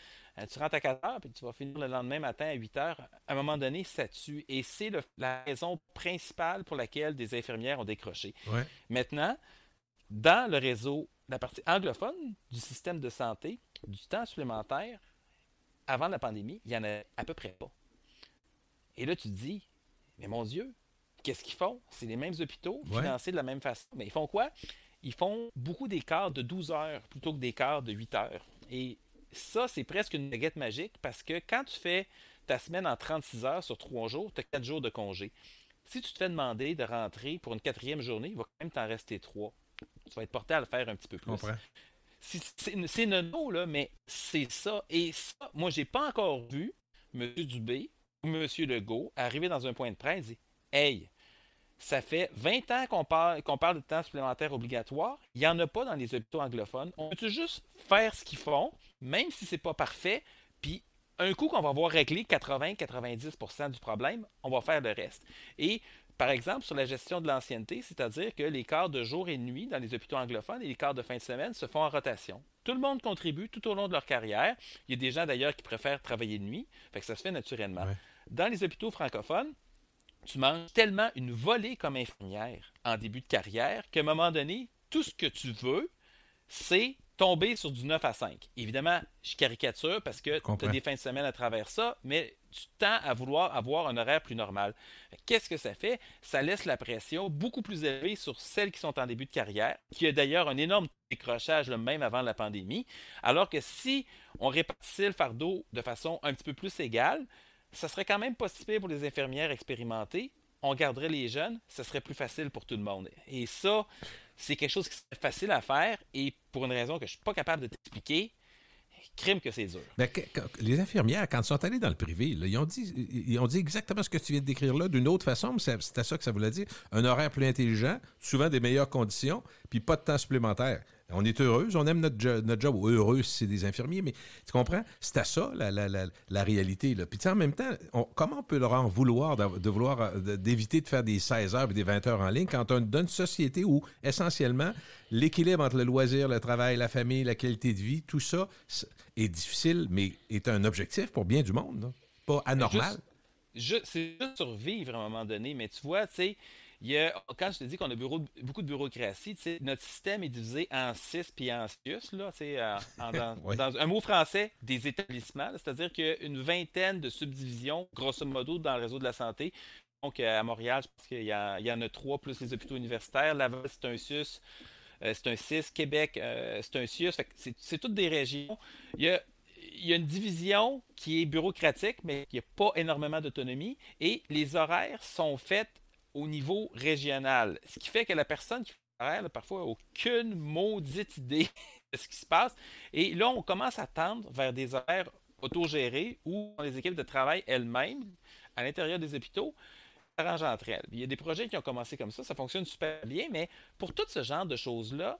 tu rentres à 4 heures, puis tu vas finir le lendemain matin à 8 heures. À un moment donné, ça tue. Et c'est la raison principale pour laquelle des infirmières ont décroché. Ouais. Maintenant, dans le réseau, la partie anglophone du système de santé, du temps supplémentaire, avant la pandémie, il y en a à peu près pas. Et là, tu te dis, mais mon Dieu, qu'est-ce qu'ils font? C'est les mêmes hôpitaux, Ouais. financés de la même façon. Mais ils font quoi? Ils font beaucoup d'écarts de 12 heures plutôt que d'écarts de 8 heures. Et ça, c'est presque une baguette magique parce que quand tu fais ta semaine en 36 heures sur 3 jours, tu as 4 jours de congé. Si tu te fais demander de rentrer pour une quatrième journée, il va quand même t'en rester 3. tu vas être porté à le faire un petit peu Je plus. comprends. C'est nono, là, mais c'est ça. Et ça, moi, j'ai pas encore vu M. Dubé ou M. Legault arriver dans un point de presse et dire Hey, ça fait 20 ans qu'on parle de temps supplémentaire obligatoire. Il n'y en a pas dans les hôpitaux anglophones. On peut juste faire ce qu'ils font, même si c'est pas parfait, puis un coup qu'on va avoir réglé 80-90% du problème, on va faire le reste. Et par exemple, sur la gestion de l'ancienneté, c'est-à-dire que les quarts de jour et de nuit dans les hôpitaux anglophones et les quarts de fin de semaine se font en rotation. Tout le monde contribue tout au long de leur carrière. Il y a des gens d'ailleurs qui préfèrent travailler de nuit, fait que ça se fait naturellement. Ouais. Dans les hôpitaux francophones, tu manges tellement une volée comme infirmière en début de carrière qu'à un moment donné, tout ce que tu veux, c'est tomber sur du 9 à 5. Évidemment, je caricature parce que tu as des fins de semaine à travers ça, mais tu tends à vouloir avoir un horaire plus normal. Qu'est-ce que ça fait? Ça laisse la pression beaucoup plus élevée sur celles qui sont en début de carrière, qui a d'ailleurs un énorme décrochage même avant la pandémie, alors que si on répartissait le fardeau de façon un petit peu plus égale, ça serait quand même pas si pire pour les infirmières expérimentées. On garderait les jeunes, ce serait plus facile pour tout le monde. Et ça, c'est quelque chose qui serait facile à faire et pour une raison que je ne suis pas capable de t'expliquer, crime que c'est dur. Ben, les infirmières, quand elles sont allées dans le privé, là, ils ont dit exactement ce que tu viens de décrire là, d'une autre façon, mais c'était ça que ça voulait dire. Un horaire plus intelligent, souvent des meilleures conditions, puis pas de temps supplémentaire. On est heureux, on aime notre job. Heureux si c'est des infirmiers, mais tu comprends? C'était ça, la réalité. Là. Puis en même temps, comment on peut leur en vouloir d'éviter de faire des 16 heures et des 20 heures en ligne quand on est dans une société où, essentiellement, l'équilibre entre le loisir, le travail, la famille, la qualité de vie, tout ça est difficile, mais est un objectif pour bien du monde. Là. Pas anormal. C'est juste survivre à un moment donné, mais tu vois, tu sais, quand je te dis qu'on a beaucoup de bureaucratie, notre système est divisé en 6 puis en CIUS, là, Oui. dans un mot français, des établissements, c'est-à-dire qu'il y a une vingtaine de subdivisions, grosso modo, dans le réseau de la santé. Donc, à Montréal, je pense qu'il y en a 3 plus les hôpitaux universitaires. Laval, c'est un CIUS, c'est un 6. Québec, c'est un CIUS. Fait que c'est toutes des régions. Il y a une division qui est bureaucratique, mais qui n'a pas énormément d'autonomie. Et les horaires sont faits au niveau régional. Ce qui fait que la personne qui fait l'horaire, parfois, n'a aucune maudite idée de ce qui se passe. Et là, on commence à tendre vers des horaires autogérés où les équipes de travail elles-mêmes, à l'intérieur des hôpitaux, s'arrangent entre elles. Il y a des projets qui ont commencé comme ça fonctionne super bien, mais pour tout ce genre de choses-là,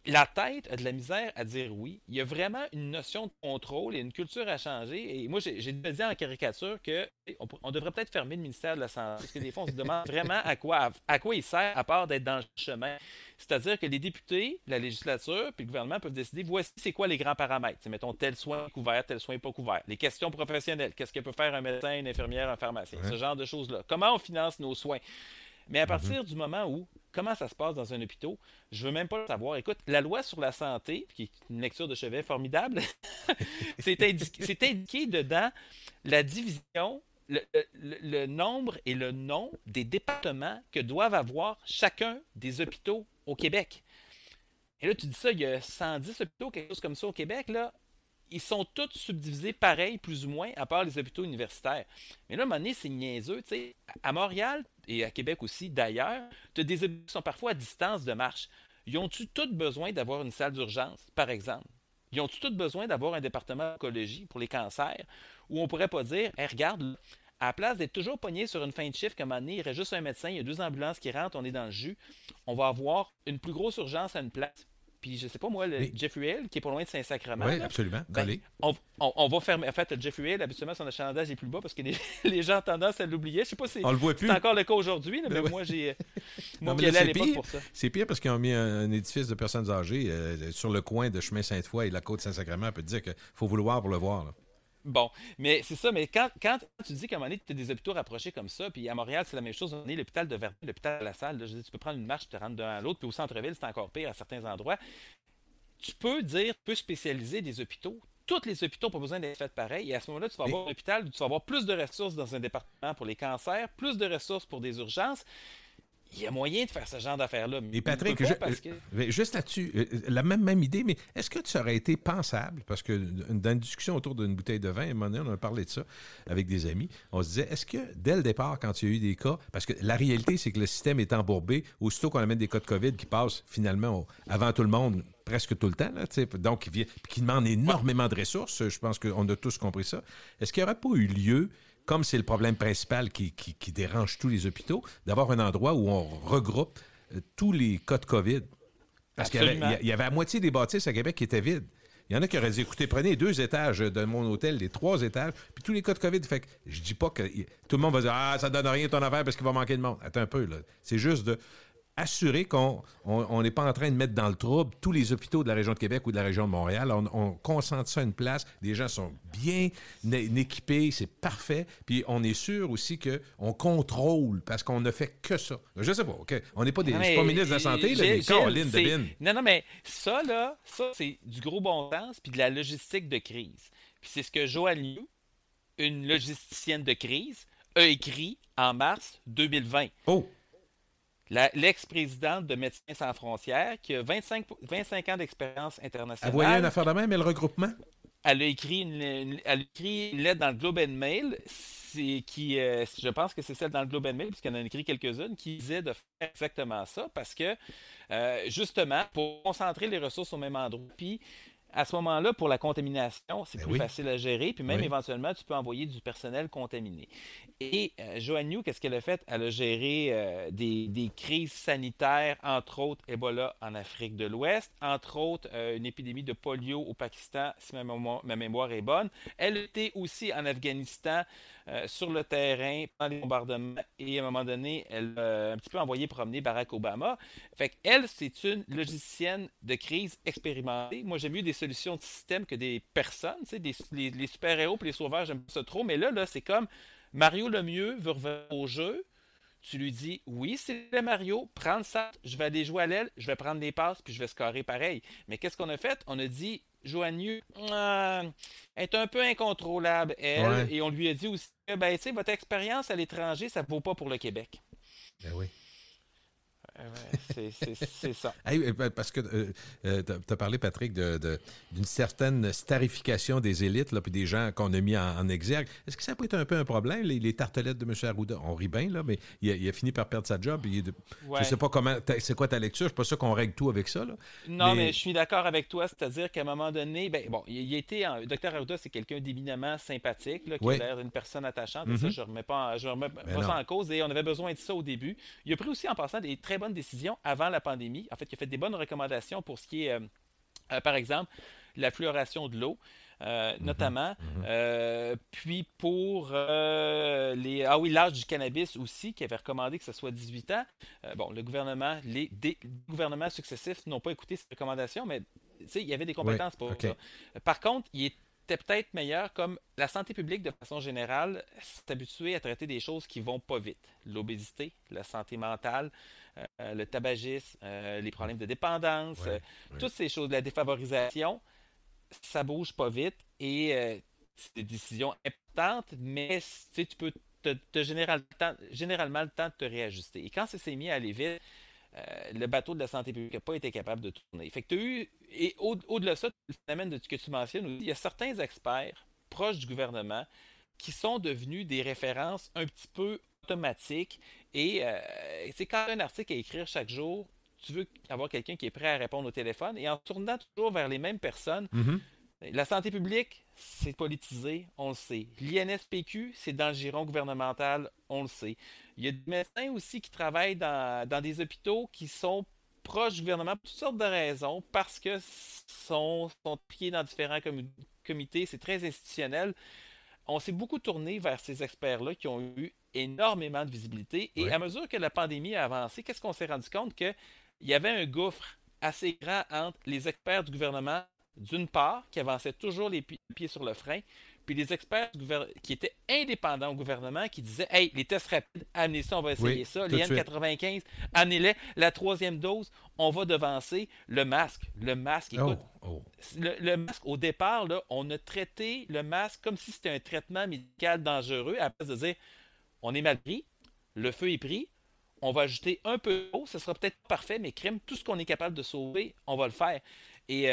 la tête a de la misère à dire oui. Il y a vraiment une notion de contrôle et une culture à changer. Et moi, j'ai déjà dit en caricature qu'on devrait peut-être fermer le ministère de la Santé. Parce que des fois, on se demande vraiment à quoi il sert, à part d'être dans le chemin. C'est-à-dire que les députés, la législature, puis le gouvernement peuvent décider voici c'est quoi les grands paramètres. T'sais, mettons tel soin couvert, tel soin pas couvert. Les questions professionnelles. Qu'est-ce que peut faire un médecin, une infirmière, un pharmacien? Ce genre de choses-là. Comment on finance nos soins? Mais à partir du moment où, comment ça se passe dans un hôpital, je veux même pas le savoir. Écoute, la loi sur la santé, qui est une lecture de chevet formidable, c'est indiqué dedans la division, le nombre et le nom des départements que doivent avoir chacun des hôpitaux au Québec. Et là, tu dis ça, il y a 110 hôpitaux, quelque chose comme ça au Québec, là. Ils sont tous subdivisés pareil, plus ou moins, à part les hôpitaux universitaires. Mais là, à un moment donné, c'est niaiseux. T'sais. À Montréal et à Québec aussi, d'ailleurs, tu as des hôpitaux qui sont parfois à distance de marche. Ils ont-tu tous besoin d'avoir une salle d'urgence, par exemple? Ils ont-tu tous besoin d'avoir un département d'oncologie pour les cancers? Où on pourrait pas dire, hey, regarde, à la place d'être toujours pogné sur une fin de chiffre, comme un donné, il reste juste un médecin, il y a 2 ambulances qui rentrent, on est dans le jus, on va avoir une plus grosse urgence à une place. Puis, je sais pas, moi, le Jeffrey Hill, qui est pas loin de Saint-Sacrement. Oui, absolument. Ben, on va fermer. En fait, le Jeffrey Hill, habituellement, son achalandage est plus bas parce que les gens ont tendance à l'oublier. Je sais pas si on le voit plus. C'est encore le cas aujourd'hui, mais moi, j'ai. Moi, j'y allais à l'époque pour ça. C'est pire parce qu'ils ont mis un édifice de personnes âgées sur le coin de Chemin Sainte-Foy et la côte Saint-Sacrement. On peut te dire qu'il faut vouloir pour le voir. Là. Bon, mais c'est ça, mais quand tu dis qu'à un moment donné, tu as des hôpitaux rapprochés comme ça, puis à Montréal, c'est la même chose, on est l'hôpital de Verdun, l'hôpital de La Salle, là, je dis, tu peux prendre une marche, tu te rends d'un à l'autre, puis au centre-ville, c'est encore pire à certains endroits. Tu peux spécialiser des hôpitaux. Tous les hôpitaux n'ont pas besoin d'être faits pareil. Et à ce moment-là, tu vas avoir un hôpital où tu vas avoir plus de ressources dans un département pour les cancers, plus de ressources pour des urgences. il y a moyen de faire ce genre d'affaires-là. Et Patrick, juste là-dessus, la même idée, mais est-ce que ça aurait été pensable, parce que dans une discussion autour d'une bouteille de vin, à un moment donné, on a parlé de ça avec des amis, on se disait, est-ce que dès le départ, quand il y a eu des cas, parce que la réalité, c'est que le système est embourbé, aussitôt qu'on amène des cas de COVID qui passent finalement avant tout le monde, presque tout le temps, là, donc qui demandent énormément de ressources, je pense qu'on a tous compris ça, est-ce qu'il n'y aurait pas eu lieu, comme c'est le problème principal qui dérange tous les hôpitaux, d'avoir un endroit où on regroupe tous les cas de COVID? Parce qu'il y avait la moitié des bâtisses à Québec qui étaient vides. Il y en a qui auraient dit, écoutez, prenez 2 étages de mon hôtel, les 3 étages, puis tous les cas de COVID. Fait que je dis pas que tout le monde va dire, ah, ça donne rien ton affaire parce qu'il va manquer de monde. Attends un peu, là. C'est juste de assurer qu'on n'est pas en train de mettre dans le trouble tous les hôpitaux de la région de Québec ou de la région de Montréal. On concentre ça à une place. Les gens sont bien équipés, c'est parfait. Puis on est sûr aussi qu'on contrôle parce qu'on ne fait que ça. Je sais pas, OK? On n'est pas des ministres de la Santé, là, des Caroline de Bin. Non, mais ça, c'est du gros bon sens puis de la logistique de crise. Puis c'est ce que Joanne Liu, une logisticienne de crise, a écrit en mars 2020. Oh! L'ex-présidente de Médecins sans frontières, qui a 25 ans d'expérience internationale. Elle voyait une affaire de même, mais le regroupement? Elle a écrit une lettre dans le Globe and Mail, je pense que c'est celle dans le Globe and Mail, puisqu'elle en a écrit quelques-unes, qui disait de faire exactement ça, parce que, justement, pour concentrer les ressources au même endroit, puis à ce moment-là, pour la contamination, c'est plus facile à gérer, puis même éventuellement, tu peux envoyer du personnel contaminé. Et Joanne Liu, qu'est-ce qu'elle a fait? Elle a géré des crises sanitaires, entre autres Ebola en Afrique de l'Ouest, entre autres une épidémie de polio au Pakistan, si ma mémoire est bonne. Elle était aussi en Afghanistan, sur le terrain, pendant les bombardements, et à un moment donné, elle a un petit peu envoyé promener Barack Obama. Fait qu'elle, c'est une logicienne de crise expérimentée. Moi, j'aime mieux des solutions de système que des personnes. Tu sais, les super-héros et les sauveurs, j'aime pas ça trop, mais là, c'est comme Mario Lemieux veut revenir au jeu. Tu lui dis, oui, c'est le Mario, prends le sac, je vais aller jouer à l'aile, je vais prendre des passes, puis je vais scorer pareil. Mais qu'est-ce qu'on a fait? On a dit, Joanne Liu est un peu incontrôlable, elle, et on lui a dit aussi, tu sais, votre expérience à l'étranger, ça ne vaut pas pour le Québec. Ben oui. C'est ça. Hey, parce que tu as parlé, Patrick, d'une certaine starification des élites, là, puis des gens qu'on a mis en exergue. Est-ce que ça peut être un peu un problème, les tartelettes de M. Arruda? On rit bien, là, mais il a fini par perdre sa job. Je ne sais pas comment. C'est quoi ta lecture? Je ne suis pas sûr qu'on règle tout avec ça. Là. Non, mais je suis d'accord avec toi. C'est-à-dire qu'à un moment donné, il était. Dr. Arruda, c'est quelqu'un d'éminemment sympathique, là, qui a l'air d'une personne attachante. Et ça, je ne remets pas ça en cause. Et on avait besoin de ça au début. Il a pris aussi, en passant, des très bonnes décisions avant la pandémie. En fait, il a fait des bonnes recommandations pour ce qui est, par exemple, la fluoration de l'eau, notamment. Puis pour l'âge du cannabis aussi, qui avait recommandé que ce soit 18 ans. Le gouvernement, les gouvernements successifs n'ont pas écouté ces recommandations, mais il y avait des compétences pour ça. Par contre, il était peut-être meilleur, comme la santé publique de façon générale s'est habituée à traiter des choses qui vont pas vite. L'obésité, la santé mentale, le tabagisme, les problèmes de dépendance, toutes ces choses, la défavorisation, ça bouge pas vite et c'est des décisions importantes, mais tu peux te généralement le temps de te réajuster. Et quand ça s'est mis à aller vite, le bateau de la santé publique n'a pas été capable de tourner. Fait que tu as eu, et au-delà de ça, le phénomène que tu mentionnes aussi, il y a certains experts proches du gouvernement qui sont devenus des références un petit peu automatiques. Et c'est quand un article à écrire chaque jour, tu veux avoir quelqu'un qui est prêt à répondre au téléphone. Et en tournant toujours vers les mêmes personnes, la santé publique, c'est politisé, on le sait. L'INSPQ, c'est dans le giron gouvernemental, on le sait. Il y a des médecins aussi qui travaillent dans des hôpitaux qui sont proches du gouvernement pour toutes sortes de raisons, parce que sont pieds dans différents comités, c'est très institutionnel. On s'est beaucoup tourné vers ces experts-là qui ont eu énormément de visibilité. Et à mesure que la pandémie a avancé, qu'est-ce qu'on s'est rendu compte? Qu'il y avait un gouffre assez grand entre les experts du gouvernement, d'une part, qui avançaient toujours les pieds sur le frein, puis les experts qui étaient indépendants au gouvernement, qui disaient « Hey, les tests rapides, amenez ça, on va essayer ça. Les N95, amenez-les. La 3e dose, on va devancer. Le masque, écoute, le masque, au départ, là, on a traité le masque comme si c'était un traitement médical dangereux, à la place de dire « On est mal pris, le feu est pris, on va ajouter un peu d'eau, ce sera peut-être pas parfait, mais crème, tout ce qu'on est capable de sauver, on va le faire. Et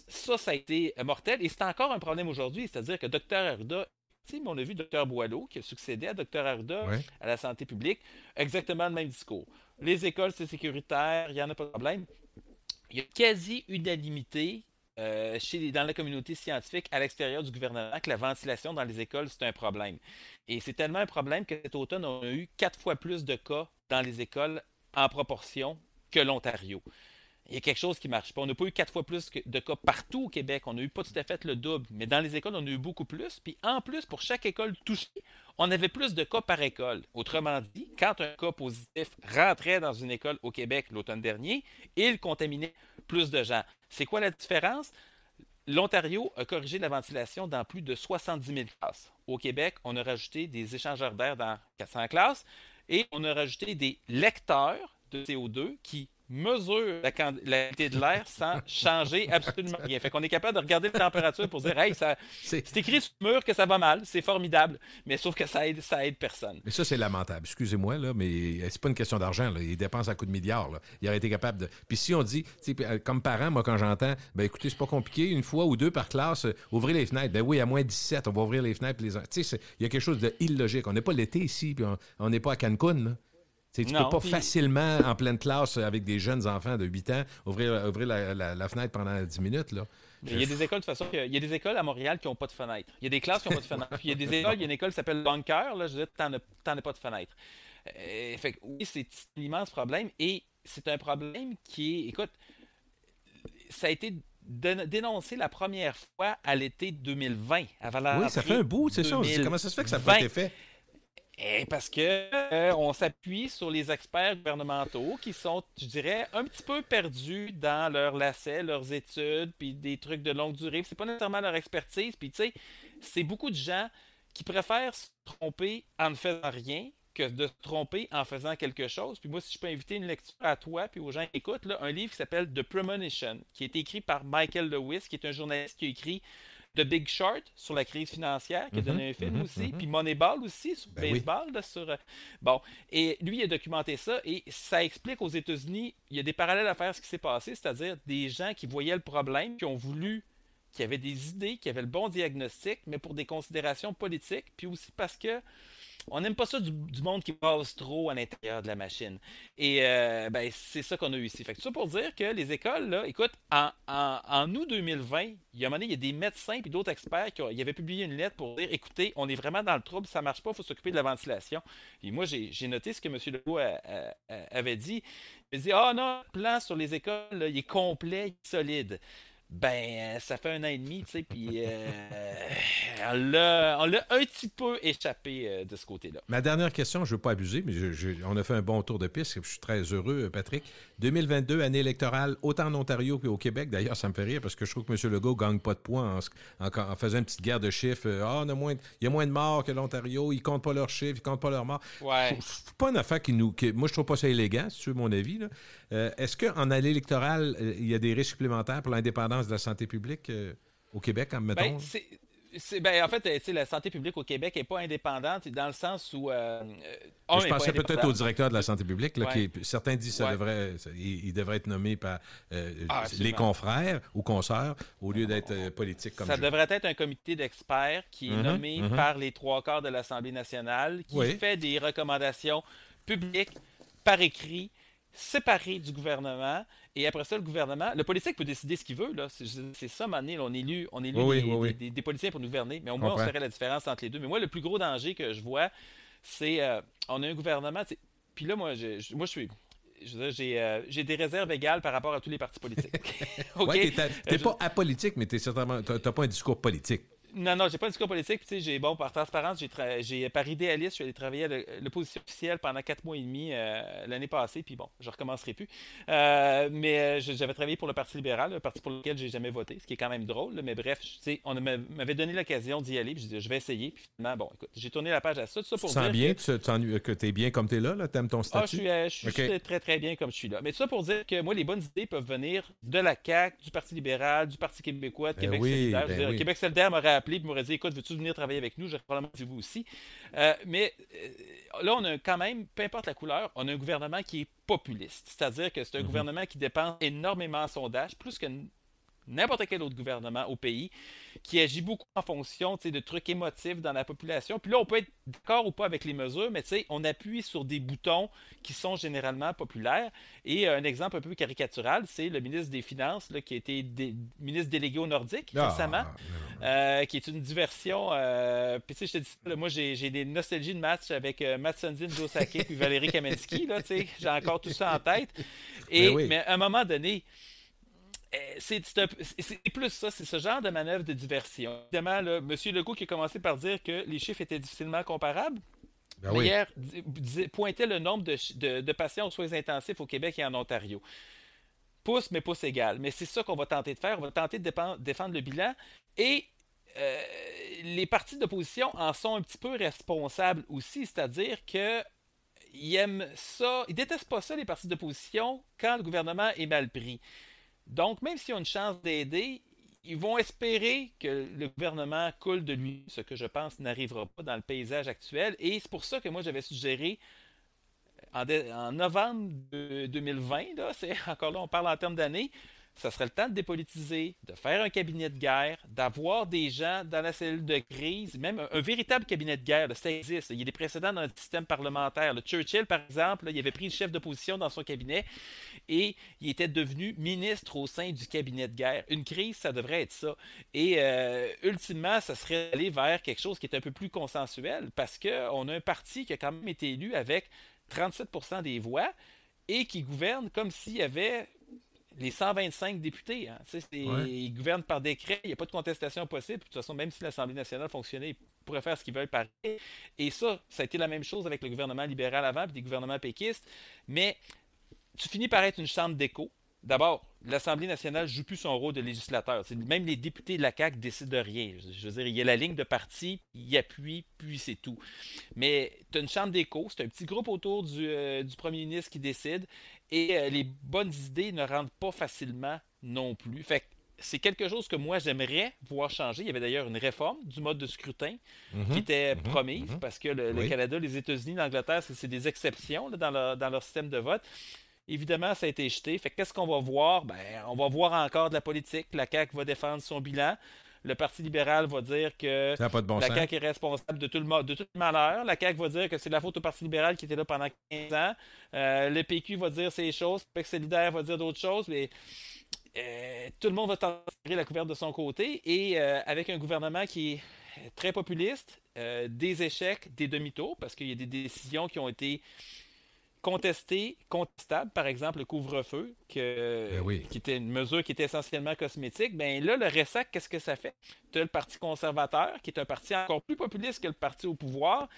ça a été mortel. Et c'est encore un problème aujourd'hui, c'est-à-dire que Dr Arruda, on a vu Dr Boileau qui a succédé à Dr Arruda Ouais. à la santé publique, exactement le même discours. Les écoles, c'est sécuritaire, il n'y en a pas de problème. Il y a quasi unanimité dans la communauté scientifique à l'extérieur du gouvernement que la ventilation dans les écoles, c'est un problème. Et c'est tellement un problème que cet automne, on a eu 4 fois plus de cas dans les écoles en proportion que l'Ontario. Il y a quelque chose qui ne marche pas. On n'a pas eu 4 fois plus de cas partout au Québec. On n'a eu pas tout à fait le double. Mais dans les écoles, on a eu beaucoup plus. Puis en plus, pour chaque école touchée, on avait plus de cas par école. Autrement dit, quand un cas positif rentrait dans une école au Québec l'automne dernier, il contaminait plus de gens. C'est quoi la différence? L'Ontario a corrigé la ventilation dans plus de 70 000 classes. Au Québec, on a rajouté des échangeurs d'air dans 400 classes et on a rajouté des lecteurs de CO2 qui mesurent la qualité de l'air sans changer absolument rien. Fait qu'on est capable de regarder la température pour dire hey, c'est écrit sur le mur que ça va mal, c'est formidable, mais sauf que ça aide personne. Mais ça, c'est lamentable. Excusez-moi, là, mais c'est pas une question d'argent. Là. Ils dépensent à coups de milliards. Là. Il aurait été capable de. Puis si on dit, comme parent, moi, quand j'entends, ben écoutez, c'est pas compliqué, une fois ou deux par classe, ouvrez les fenêtres. Ben oui, à moins 17, on va ouvrir les fenêtres. Il y a quelque chose d'illogique. On n'est pas l'été ici, puis on n'est pas à Cancun, là. Tu ne peux pas facilement, en pleine classe, avec des jeunes enfants de 8 ans, ouvrir la fenêtre pendant 10 minutes. Là. Il y a des écoles, de toute façon, il y a des écoles à Montréal qui n'ont pas de fenêtre. Il y a des classes qui n'ont pas de fenêtre. Puis il y a des écoles, il y a une école qui s'appelle Bunker, là, je veux dire, t'en as pas de fenêtre. Fait que, oui, c'est un immense problème. Et c'est un problème qui est, écoute, ça a été dénoncé la première fois à l'été 2020. Oui, ça fait un bout, c'est ça. Comment ça se fait que ça n'a pas été fait? Parce que on s'appuie sur les experts gouvernementaux qui sont, je dirais, un petit peu perdus dans leurs lacets, leurs études, puis des trucs de longue durée. C'est pas nécessairement leur expertise. Puis tu sais, c'est beaucoup de gens qui préfèrent se tromper en ne faisant rien que de se tromper en faisant quelque chose. Puis moi, si je peux inviter une lecture à toi puis aux gens qui écoutent, là, un livre qui s'appelle The Premonition, qui a été écrit par Michael Lewis, qui est un journaliste qui a écrit The Big Short sur la crise financière, qui a donné un film aussi, puis Moneyball aussi, sur baseball. Oui. Là, bon, et lui, il a documenté ça, et ça explique aux États-Unis, il y a des parallèles à faire ce qui s'est passé, c'est-à-dire des gens qui voyaient le problème, qui avaient des idées, qui avaient le bon diagnostic, mais pour des considérations politiques, puis aussi parce que on n'aime pas ça du monde qui passe trop à l'intérieur de la machine. Et c'est ça qu'on a eu ici. Fait que ça pour dire que les écoles, là, écoute, en août 2020, il y a des médecins et d'autres experts qui avaient publié une lettre pour dire écoutez, on est vraiment dans le trouble, ça marche pas, il faut s'occuper de la ventilation. Et moi, j'ai noté ce que M. Legault avait dit. Il a dit non, le plan sur les écoles, là, il est complet, il est solide. Ça fait 1 an et demi, tu sais, puis on l'a un petit peu échappé de ce côté-là. Ma dernière question, je ne veux pas abuser, mais on a fait un bon tour de piste. Je suis très heureux, Patrick. 2022, année électorale, autant en Ontario qu'au Québec. D'ailleurs, ça me fait rire parce que je trouve que M. Legault ne gagne pas de points en faisant une petite guerre de chiffres. Il y a moins de morts que l'Ontario, ils ne comptent pas leurs chiffres, ils ne comptent pas leurs morts. Ouais. C'est pas une affaire moi, je ne trouve pas ça élégant, si tu veux mon avis. Là. Est-ce qu'en année électorale, il y a des risques supplémentaires pour l'indépendance de la santé publique au Québec, mettons? En fait, la santé publique au Québec n'est pas indépendante dans le sens où... je pensais peut-être au directeur de la santé publique. Là, certains disent qu'il devrait être nommé par les confrères ou consoeurs au lieu d'être politique comme ça devrait être un comité d'experts qui est nommé par les 3/4 de l'Assemblée nationale, qui fait des recommandations publiques par écrit, séparées du gouvernement. Et après ça, le politique peut décider ce qu'il veut. Là. C'est ça, Mané. On élit des politiciens pour nous gouverner. Mais au moins, on ferait la différence entre les deux. Mais moi, le plus gros danger que je vois, c'est on a un gouvernement. Puis là, moi, je suis. J'ai des réserves égales par rapport à tous les partis politiques. Okay? T'es pas apolitique, mais t'as pas un discours politique. Non, j'ai pas un discours politique. Puis, tu sais, par transparence, j'ai par idéaliste, je suis allé travailler à l'opposition officielle pendant 4 mois et demi l'année passée. Puis bon, je recommencerai plus. Mais j'avais travaillé pour le Parti libéral, le parti pour lequel j'ai jamais voté, ce qui est quand même drôle. Là, mais bref, tu sais, on m'avait donné l'occasion d'y aller. Puis je disais, je vais essayer. Puis finalement, bon, écoute, j'ai tourné la page à ça. Tout ça pour tu sens bien que tu es bien comme tu es là? T'aimes ton statut? Je suis très, très bien comme je suis là. Mais tout ça pour dire que moi, les bonnes idées peuvent venir de la CAQ, du Parti libéral, du Parti québécois, de Québec solidaire. Québec solidaire m'aurait appelé et m'aurait dit, écoute, veux-tu venir travailler avec nous? J'aurais probablement dit vous aussi. Mais là, on a quand même, peu importe la couleur, on a un gouvernement qui est populiste. C'est-à-dire que c'est un gouvernement qui dépense énormément en sondage, plus que n'importe quel autre gouvernement au pays, qui agit beaucoup en fonction de trucs émotifs dans la population. Puis là, on peut être d'accord ou pas avec les mesures, mais on appuie sur des boutons qui sont généralement populaires. Et un exemple un peu caricatural, c'est le ministre des Finances, là, qui a été ministre délégué au Nordique récemment, qui est une diversion. Puis je te dis, là, moi, j'ai des nostalgies de matchs avec Matt Sundin, Joe Sakic puis Valérie Kamensky. Là, j'ai encore tout ça en tête. Mais à un moment donné, c'est plus ça, c'est ce genre de manœuvre de diversion. Évidemment, là, M. Legault qui a commencé par dire que les chiffres étaient difficilement comparables. Hier, pointait le nombre de patients aux soins intensifs au Québec et en Ontario. Pouce, mais pouce égal. Mais c'est ça qu'on va tenter de faire. On va tenter de défendre le bilan. Et les partis d'opposition en sont un petit peu responsables aussi. C'est-à-dire que ils aiment ça. Ils détestent pas ça, les partis d'opposition, quand le gouvernement est mal pris. Donc, même s'ils ont une chance d'aider, ils vont espérer que le gouvernement coule de lui, ce que je pense n'arrivera pas dans le paysage actuel. Et c'est pour ça que moi, j'avais suggéré, en novembre 2020, là, encore là, on parle en termes d'années, ça serait le temps de dépolitiser, de faire un cabinet de guerre, d'avoir des gens dans la cellule de crise, même un véritable cabinet de guerre, là, ça existe. Il y a des précédents dans le système parlementaire. Le Churchill, par exemple, là, il avait pris le chef d'opposition dans son cabinet et il était devenu ministre au sein du cabinet de guerre. Une crise, ça devrait être ça. Et ultimement, ça serait aller vers quelque chose qui est un peu plus consensuel parce qu'on a un parti qui a quand même été élu avec 37% des voix et qui gouverne comme s'il y avait les 125 députés. Hein. Ils gouvernent par décret, il n'y a pas de contestation possible. De toute façon, même si l'Assemblée nationale fonctionnait, ils pourraient faire ce qu'ils veulent pareil. Et ça a été la même chose avec le gouvernement libéral avant, puis des gouvernements péquistes. Mais tu finis par être une chambre d'écho. D'abord, l'Assemblée nationale ne joue plus son rôle de législateur. Même les députés de la CAQ décident de rien. Je veux dire, il y a la ligne de parti, il appuie, puis c'est tout. Mais tu as une chambre d'écho, c'est un petit groupe autour du premier ministre qui décide, et les bonnes idées ne rentrent pas facilement non plus. Fait que c'est quelque chose que moi, j'aimerais voir changer. Il y avait d'ailleurs une réforme du mode de scrutin qui était promise, parce que le Canada, les États-Unis, l'Angleterre, c'est des exceptions là, dans leur système de vote. Évidemment, ça a été jeté. Fait qu'est-ce qu'on va voir? On va voir encore de la politique. La CAQ va défendre son bilan. Le Parti libéral va dire que la CAQ est responsable de tout le malheur. La CAQ va dire que c'est la faute au Parti libéral qui était là pendant 15 ans. Le PQ va dire ces choses. Le PQ solidaire va dire d'autres choses. Mais tout le monde va tenter de tirer la couverte de son côté. Et avec un gouvernement qui est très populiste, des échecs, des demi-tours, parce qu'il y a des décisions qui ont été contestable, par exemple, le couvre-feu, qui était une mesure qui était essentiellement cosmétique, bien là, le RESAC, qu'est-ce que ça fait? Tu as le Parti conservateur, qui est un parti encore plus populiste que le parti au pouvoir.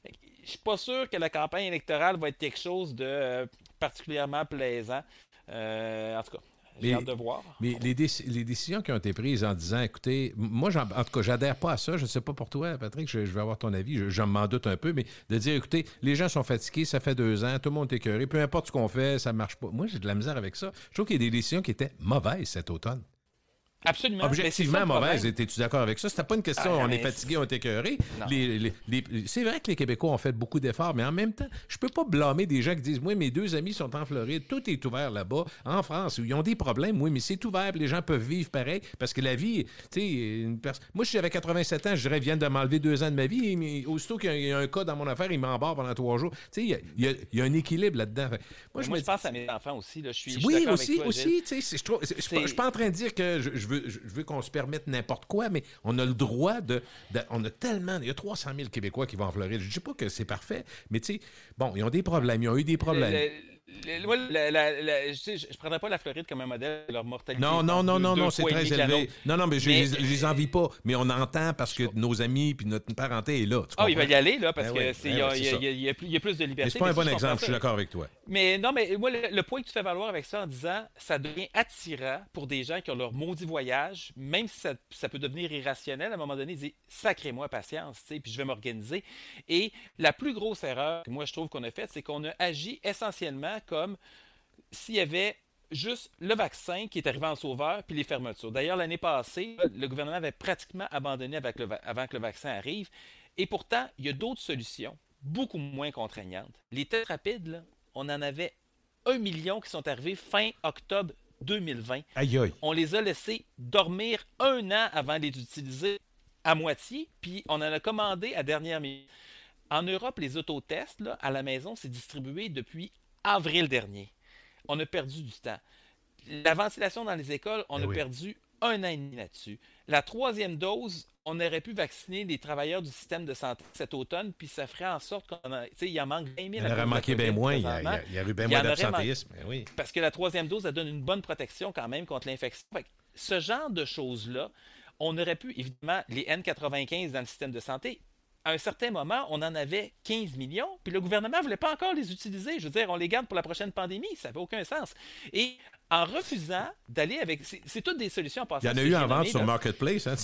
Je ne suis pas sûr que la campagne électorale va être quelque chose de particulièrement plaisant. En tout cas, j'ai hâte de voir. Mais les décisions qui ont été prises en disant, écoutez, moi, en tout cas, j'adhère pas à ça. Je ne sais pas pour toi, Patrick, je vais avoir ton avis. Je m'en doute un peu, mais de dire, écoutez, les gens sont fatigués, ça fait 2 ans, tout le monde est écœuré, peu importe ce qu'on fait, ça ne marche pas. Moi, j'ai de la misère avec ça. Je trouve qu'il y a des décisions qui étaient mauvaises cet automne. Absolument. Objectivement mauvaise. Es-tu d'accord avec ça? C'était pas une question on est fatigué, on est écœuré. C'est vrai que les Québécois ont fait beaucoup d'efforts, mais en même temps, je peux pas blâmer des gens qui disent, moi, mes 2 amis sont en Floride, tout est ouvert là-bas, en France, où ils ont des problèmes, oui, mais c'est ouvert, les gens peuvent vivre pareil, parce que la vie, tu sais, moi, si j'avais 87 ans, je dirais, viens de m'enlever 2 ans de ma vie, mais aussitôt qu'il y a un cas dans mon affaire, il m'embarque pendant 3 jours. Tu sais, il y a un équilibre là-dedans. Moi, je pense à mes enfants aussi. Là. Je suis oui, d'accord aussi, avec toi, aussi. Je suis pas en train de dire que je veux qu'on se permette n'importe quoi, mais on a le droit on a tellement... Il y a 300 000 Québécois qui vont en Floride. Je ne dis pas que c'est parfait, mais tu sais, bon, ils ont des problèmes. Ils ont eu des problèmes. Je ne prendrais pas la Floride comme un modèle de leur mortalité. Non, c'est très élevé. Non, mais je les envie pas. Mais on entend parce que nos amis puis notre parenté est là. Il va y aller, là, parce qu'il y a plus de liberté. Mais c'est pas un bon exemple, je suis d'accord avec toi. Mais non, mais moi, le point que tu fais valoir avec ça en disant, ça devient attirant pour des gens qui ont leur maudit voyage, même si ça peut devenir irrationnel, à un moment donné, ils disent, sacrez-moi patience, puis je vais m'organiser. Et la plus grosse erreur que moi, je trouve qu'on a faite, c'est qu'on a agi essentiellement comme s'il y avait juste le vaccin qui est arrivé en sauveur, puis les fermetures. D'ailleurs, l'année passée, le gouvernement avait pratiquement abandonné avant que le vaccin arrive. Et pourtant, il y a d'autres solutions, beaucoup moins contraignantes. Les tests rapides, là, on en avait 1 million qui sont arrivés fin octobre 2020. Aïe, aïe. On les a laissés dormir 1 an avant de les utiliser à moitié, puis on en a commandé à dernière minute. En Europe, les autotests là, à la maison, c'est distribué depuis avril dernier. On a perdu du temps. La ventilation dans les écoles, on Eh a oui. perdu 1 an et demi là-dessus. La troisième dose, on aurait pu vacciner les travailleurs du système de santé cet automne, puis ça ferait en sorte il en manque 20 Il 000 en à aurait cause de la manqué bien COVID moins. présentement. Il y aurait eu bien Il y moins en aurait d'absentéisme. Eh oui. Parce que la troisième dose, elle donne une bonne protection quand même contre l'infection. Fait que ce genre de choses-là, on aurait pu, évidemment, les N95 dans le système de santé, à un certain moment, on en avait 15 millions, puis le gouvernement ne voulait pas encore les utiliser. Je veux dire, on les garde pour la prochaine pandémie, ça n'avait aucun sens. Et en refusant d'aller avec... C'est toutes des solutions en Il y passant. en a eu en vente sur Marketplace. Hein?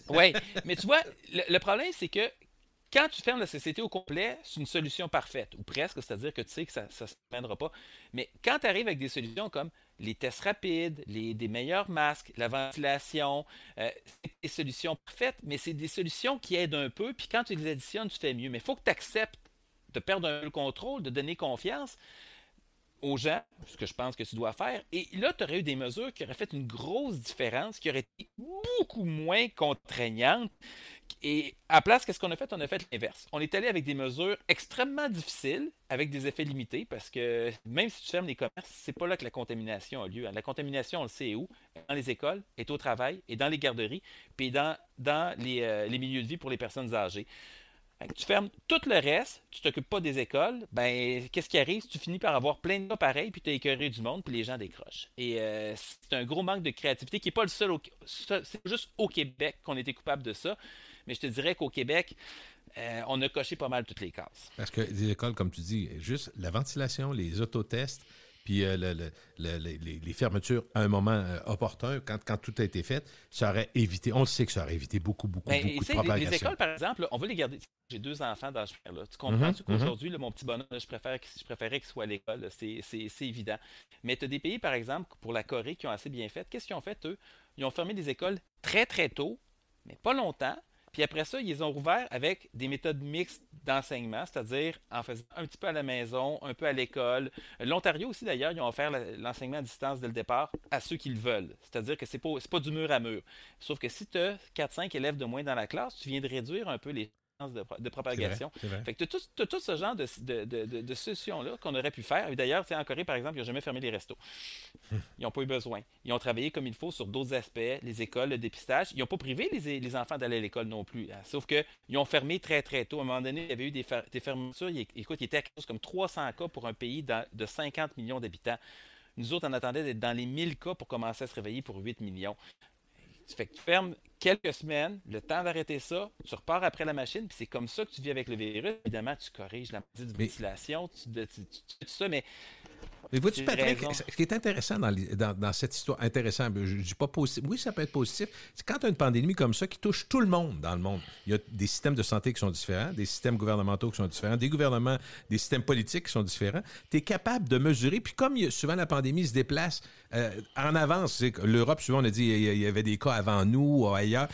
Oui, mais tu vois, le problème, c'est que quand tu fermes la société au complet, c'est une solution parfaite, ou presque, c'est-à-dire que tu sais que ça ne se mènera pas. Mais quand tu arrives avec des solutions comme les tests rapides, des meilleurs masques, la ventilation, c'est des solutions parfaites, mais c'est des solutions qui aident un peu, puis quand tu les additionnes, tu fais mieux. Mais il faut que tu acceptes de perdre un peu le contrôle, de donner confiance aux gens, ce que je pense que tu dois faire. Et là, tu aurais eu des mesures qui auraient fait une grosse différence, qui auraient été beaucoup moins contraignantes. Et à place, qu'est-ce qu'on a fait? On a fait l'inverse. On est allé avec des mesures extrêmement difficiles, avec des effets limités, parce que même si tu fermes les commerces, c'est pas là que la contamination a lieu. La contamination, on le sait où? Dans les écoles, est au travail, et dans les garderies, puis dans les milieux de vie pour les personnes âgées. Fait que tu fermes tout le reste, tu t'occupes pas des écoles, ben qu'est-ce qui arrive? Tu finis par avoir plein de cas pareils, puis tu as écœuré du monde, puis les gens décrochent. Et c'est un gros manque de créativité qui n'est pas le seul c'est juste au Québec qu'on était coupable de ça. Mais je te dirais qu'au Québec, on a coché pas mal toutes les cases. Parce que les écoles, comme tu dis, juste la ventilation, les autotests, puis les fermetures à un moment opportun, quand tout a été fait, ça aurait évité, on le sait que ça aurait évité beaucoup Ben, de propagation. les écoles, par exemple, là, on va les garder. J'ai 2 enfants dans ce là. Tu comprends-tu qu'aujourd'hui, là, mon petit bonhomme, là, je préférais qu'il soit à l'école. Là. C'est évident. Mais tu as des pays, par exemple, pour la Corée, qui ont assez bien fait. Qu'est-ce qu'ils ont fait, eux? Ils ont fermé les écoles très, très tôt, mais pas longtemps. Puis après ça, ils les ont rouverts avec des méthodes mixtes d'enseignement, c'est-à-dire en faisant un petit peu à la maison, un peu à l'école. L'Ontario aussi, d'ailleurs, ils ont offert l'enseignement à distance dès le départ à ceux qui le veulent. C'est-à-dire que c'est pas du mur à mur. Sauf que si tu as 4-5 élèves de moins dans la classe, tu viens de réduire un peu les chances de propagation. C'est vrai. Fait que tu as tout ce genre de solutions-là qu'on aurait pu faire. Et d'ailleurs, en Corée, par exemple, ils n'ont jamais fermé les restos. Ils n'ont pas eu besoin. Ils ont travaillé comme il faut sur d'autres aspects, les écoles, le dépistage. Ils n'ont pas privé les enfants d'aller à l'école non plus. Hein. Sauf qu'ils ont fermé très, très tôt. À un moment donné, il y avait eu des fermetures. Écoute, il était à quelque chose comme 300 cas pour un pays de 50 millions d'habitants. Nous autres, on attendait d'être dans les 1000 cas pour commencer à se réveiller pour 8 millions. Fait que tu fermes quelques semaines, le temps d'arrêter ça, tu repars après la machine, puis c'est comme ça que tu vis avec le virus. Évidemment, tu corriges la maladie de ventilation, tu fais tout ça, mais Mais vois-tu, c'est Patrick, raison. ce qui est intéressant dans cette histoire, intéressant, je ne dis pas positif, oui, ça peut être positif, c'est quand tu as une pandémie comme ça qui touche tout le monde dans le monde. Il y a des systèmes de santé qui sont différents, des systèmes gouvernementaux qui sont différents, des gouvernements, des systèmes politiques qui sont différents. Tu es capable de mesurer, puis comme souvent la pandémie se déplace en avance, c'est que l'Europe, souvent on a dit il y avait des cas avant nous ou ailleurs,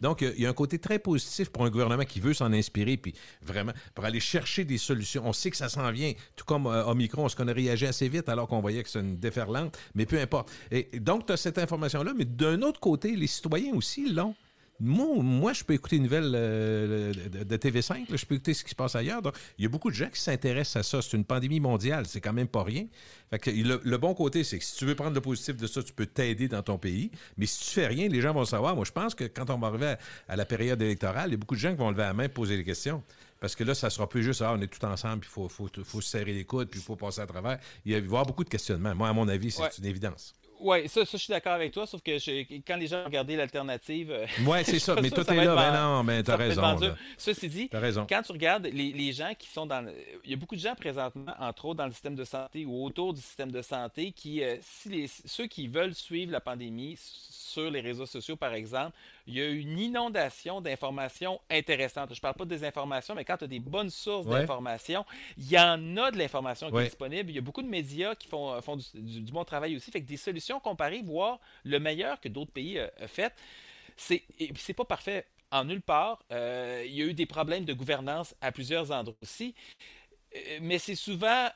donc il y a un côté très positif pour un gouvernement qui veut s'en inspirer, puis vraiment, pour aller chercher des solutions. On sait que ça s'en vient, tout comme Omicron, on a réagi assez vite alors qu'on voyait que c'est une déferlante, mais peu importe. Et donc, tu as cette information-là, mais d'un autre côté, les citoyens aussi l'ont. Moi, je peux écouter une nouvelle de TV5, là, je peux écouter ce qui se passe ailleurs. Donc, il y a beaucoup de gens qui s'intéressent à ça. C'est une pandémie mondiale, c'est quand même pas rien. Fait que le bon côté, c'est que si tu veux prendre le positif de ça, tu peux t'aider dans ton pays. Mais si tu fais rien, les gens vont le savoir. Moi, je pense que quand on va arriver à la période électorale, il y a beaucoup de gens qui vont lever la main et poser des questions. Parce que là, ça ne sera plus juste, on est tout ensemble, puis il faut se serrer les coudes, puis il faut passer à travers. Il va y avoir beaucoup de questionnements. Moi, à mon avis, c'est Ouais. une évidence. Oui, ça, je suis d'accord avec toi, sauf que quand les gens ont regardé l'alternative. Oui, c'est ça. Mais toi, ça t'es va là. être Ben non, ben t'as ça va être raison. vendu. Là. Ceci dit, T'as raison. quand tu regardes les gens qui sont dans. Il y a beaucoup de gens présentement, entre autres dans le système de santé ou autour du système de santé, qui, ceux qui veulent suivre la pandémie, sur les réseaux sociaux, par exemple, il y a une inondation d'informations intéressantes. Je ne parle pas de désinformation, mais quand tu as des bonnes sources d'informations, il y en a de l'information qui est disponible. Il y a beaucoup de médias qui font du bon travail aussi. Fait que des solutions comparées, voire le meilleur que d'autres pays ont fait. C'est pas parfait en nulle part. Il y a eu des problèmes de gouvernance à plusieurs endroits aussi. Mais c'est souvent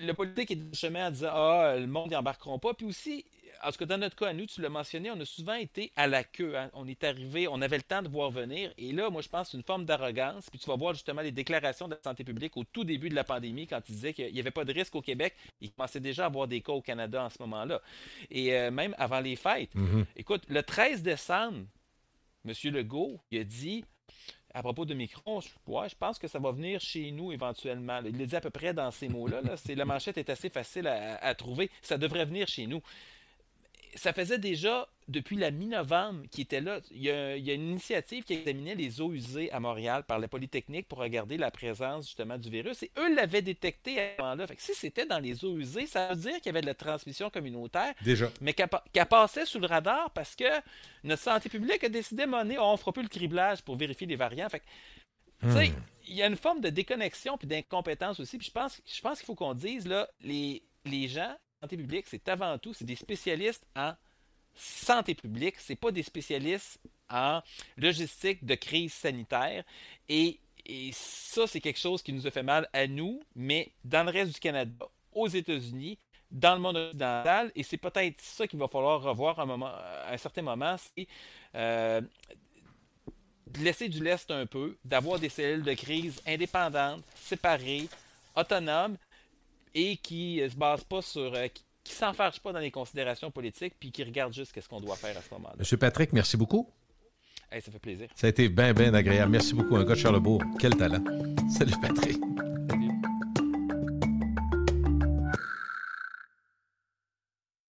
le politique est dans le chemin en disant le monde n'y embarqueront pas. Puis aussi, en tout cas, dans notre cas, à nous, tu l'as mentionné, on a souvent été à la queue. Hein. On est arrivé, on avait le temps de voir venir. Et là, moi, je pense que c'est une forme d'arrogance. Puis tu vas voir justement les déclarations de la santé publique au tout début de la pandémie, quand ils disaient qu'il n'y avait pas de risque au Québec. Ils commençaient déjà à avoir des cas au Canada en ce moment-là. Et même avant les fêtes. Écoute, le 13 décembre, M. Legault, il a dit, à propos de Micron, je pense que ça va venir chez nous éventuellement. Il l'a dit à peu près dans ces mots-là. La manchette est assez facile à trouver. Ça devrait venir chez nous. Ça faisait déjà, depuis la mi-novembre, qui était là, il y a une initiative qui examinait les eaux usées à Montréal par la Polytechnique pour regarder la présence justement du virus. Et eux l'avaient détecté à ce moment-là. Fait que si c'était dans les eaux usées, ça veut dire qu'il y avait de la transmission communautaire. Déjà. Mais qu'elle passait sous le radar parce que notre santé publique a décidé, on ne fera plus le criblage pour vérifier les variants. Fait que, tu sais, il y a une forme de déconnexion puis d'incompétence aussi. Puis je pense qu'il faut qu'on dise, là, les gens, santé publique, c'est avant tout, c'est des spécialistes en santé publique, c'est pas des spécialistes en logistique de crise sanitaire. Et ça, c'est quelque chose qui nous a fait mal à nous, mais dans le reste du Canada, aux États-Unis, dans le monde occidental, et c'est peut-être ça qu'il va falloir revoir à un certain moment, c'est de laisser du lest un peu, d'avoir des cellules de crise indépendantes, séparées, autonomes, et qui ne se base pas sur... qui s'enfarge pas dans les considérations politiques, puis qui regarde juste ce qu'on doit faire à ce moment-là. Monsieur Patrick, merci beaucoup. Hey, ça fait plaisir. Ça a été bien, bien agréable. Merci beaucoup, un gars de Charlebourg. Quel talent. Salut, Patrick.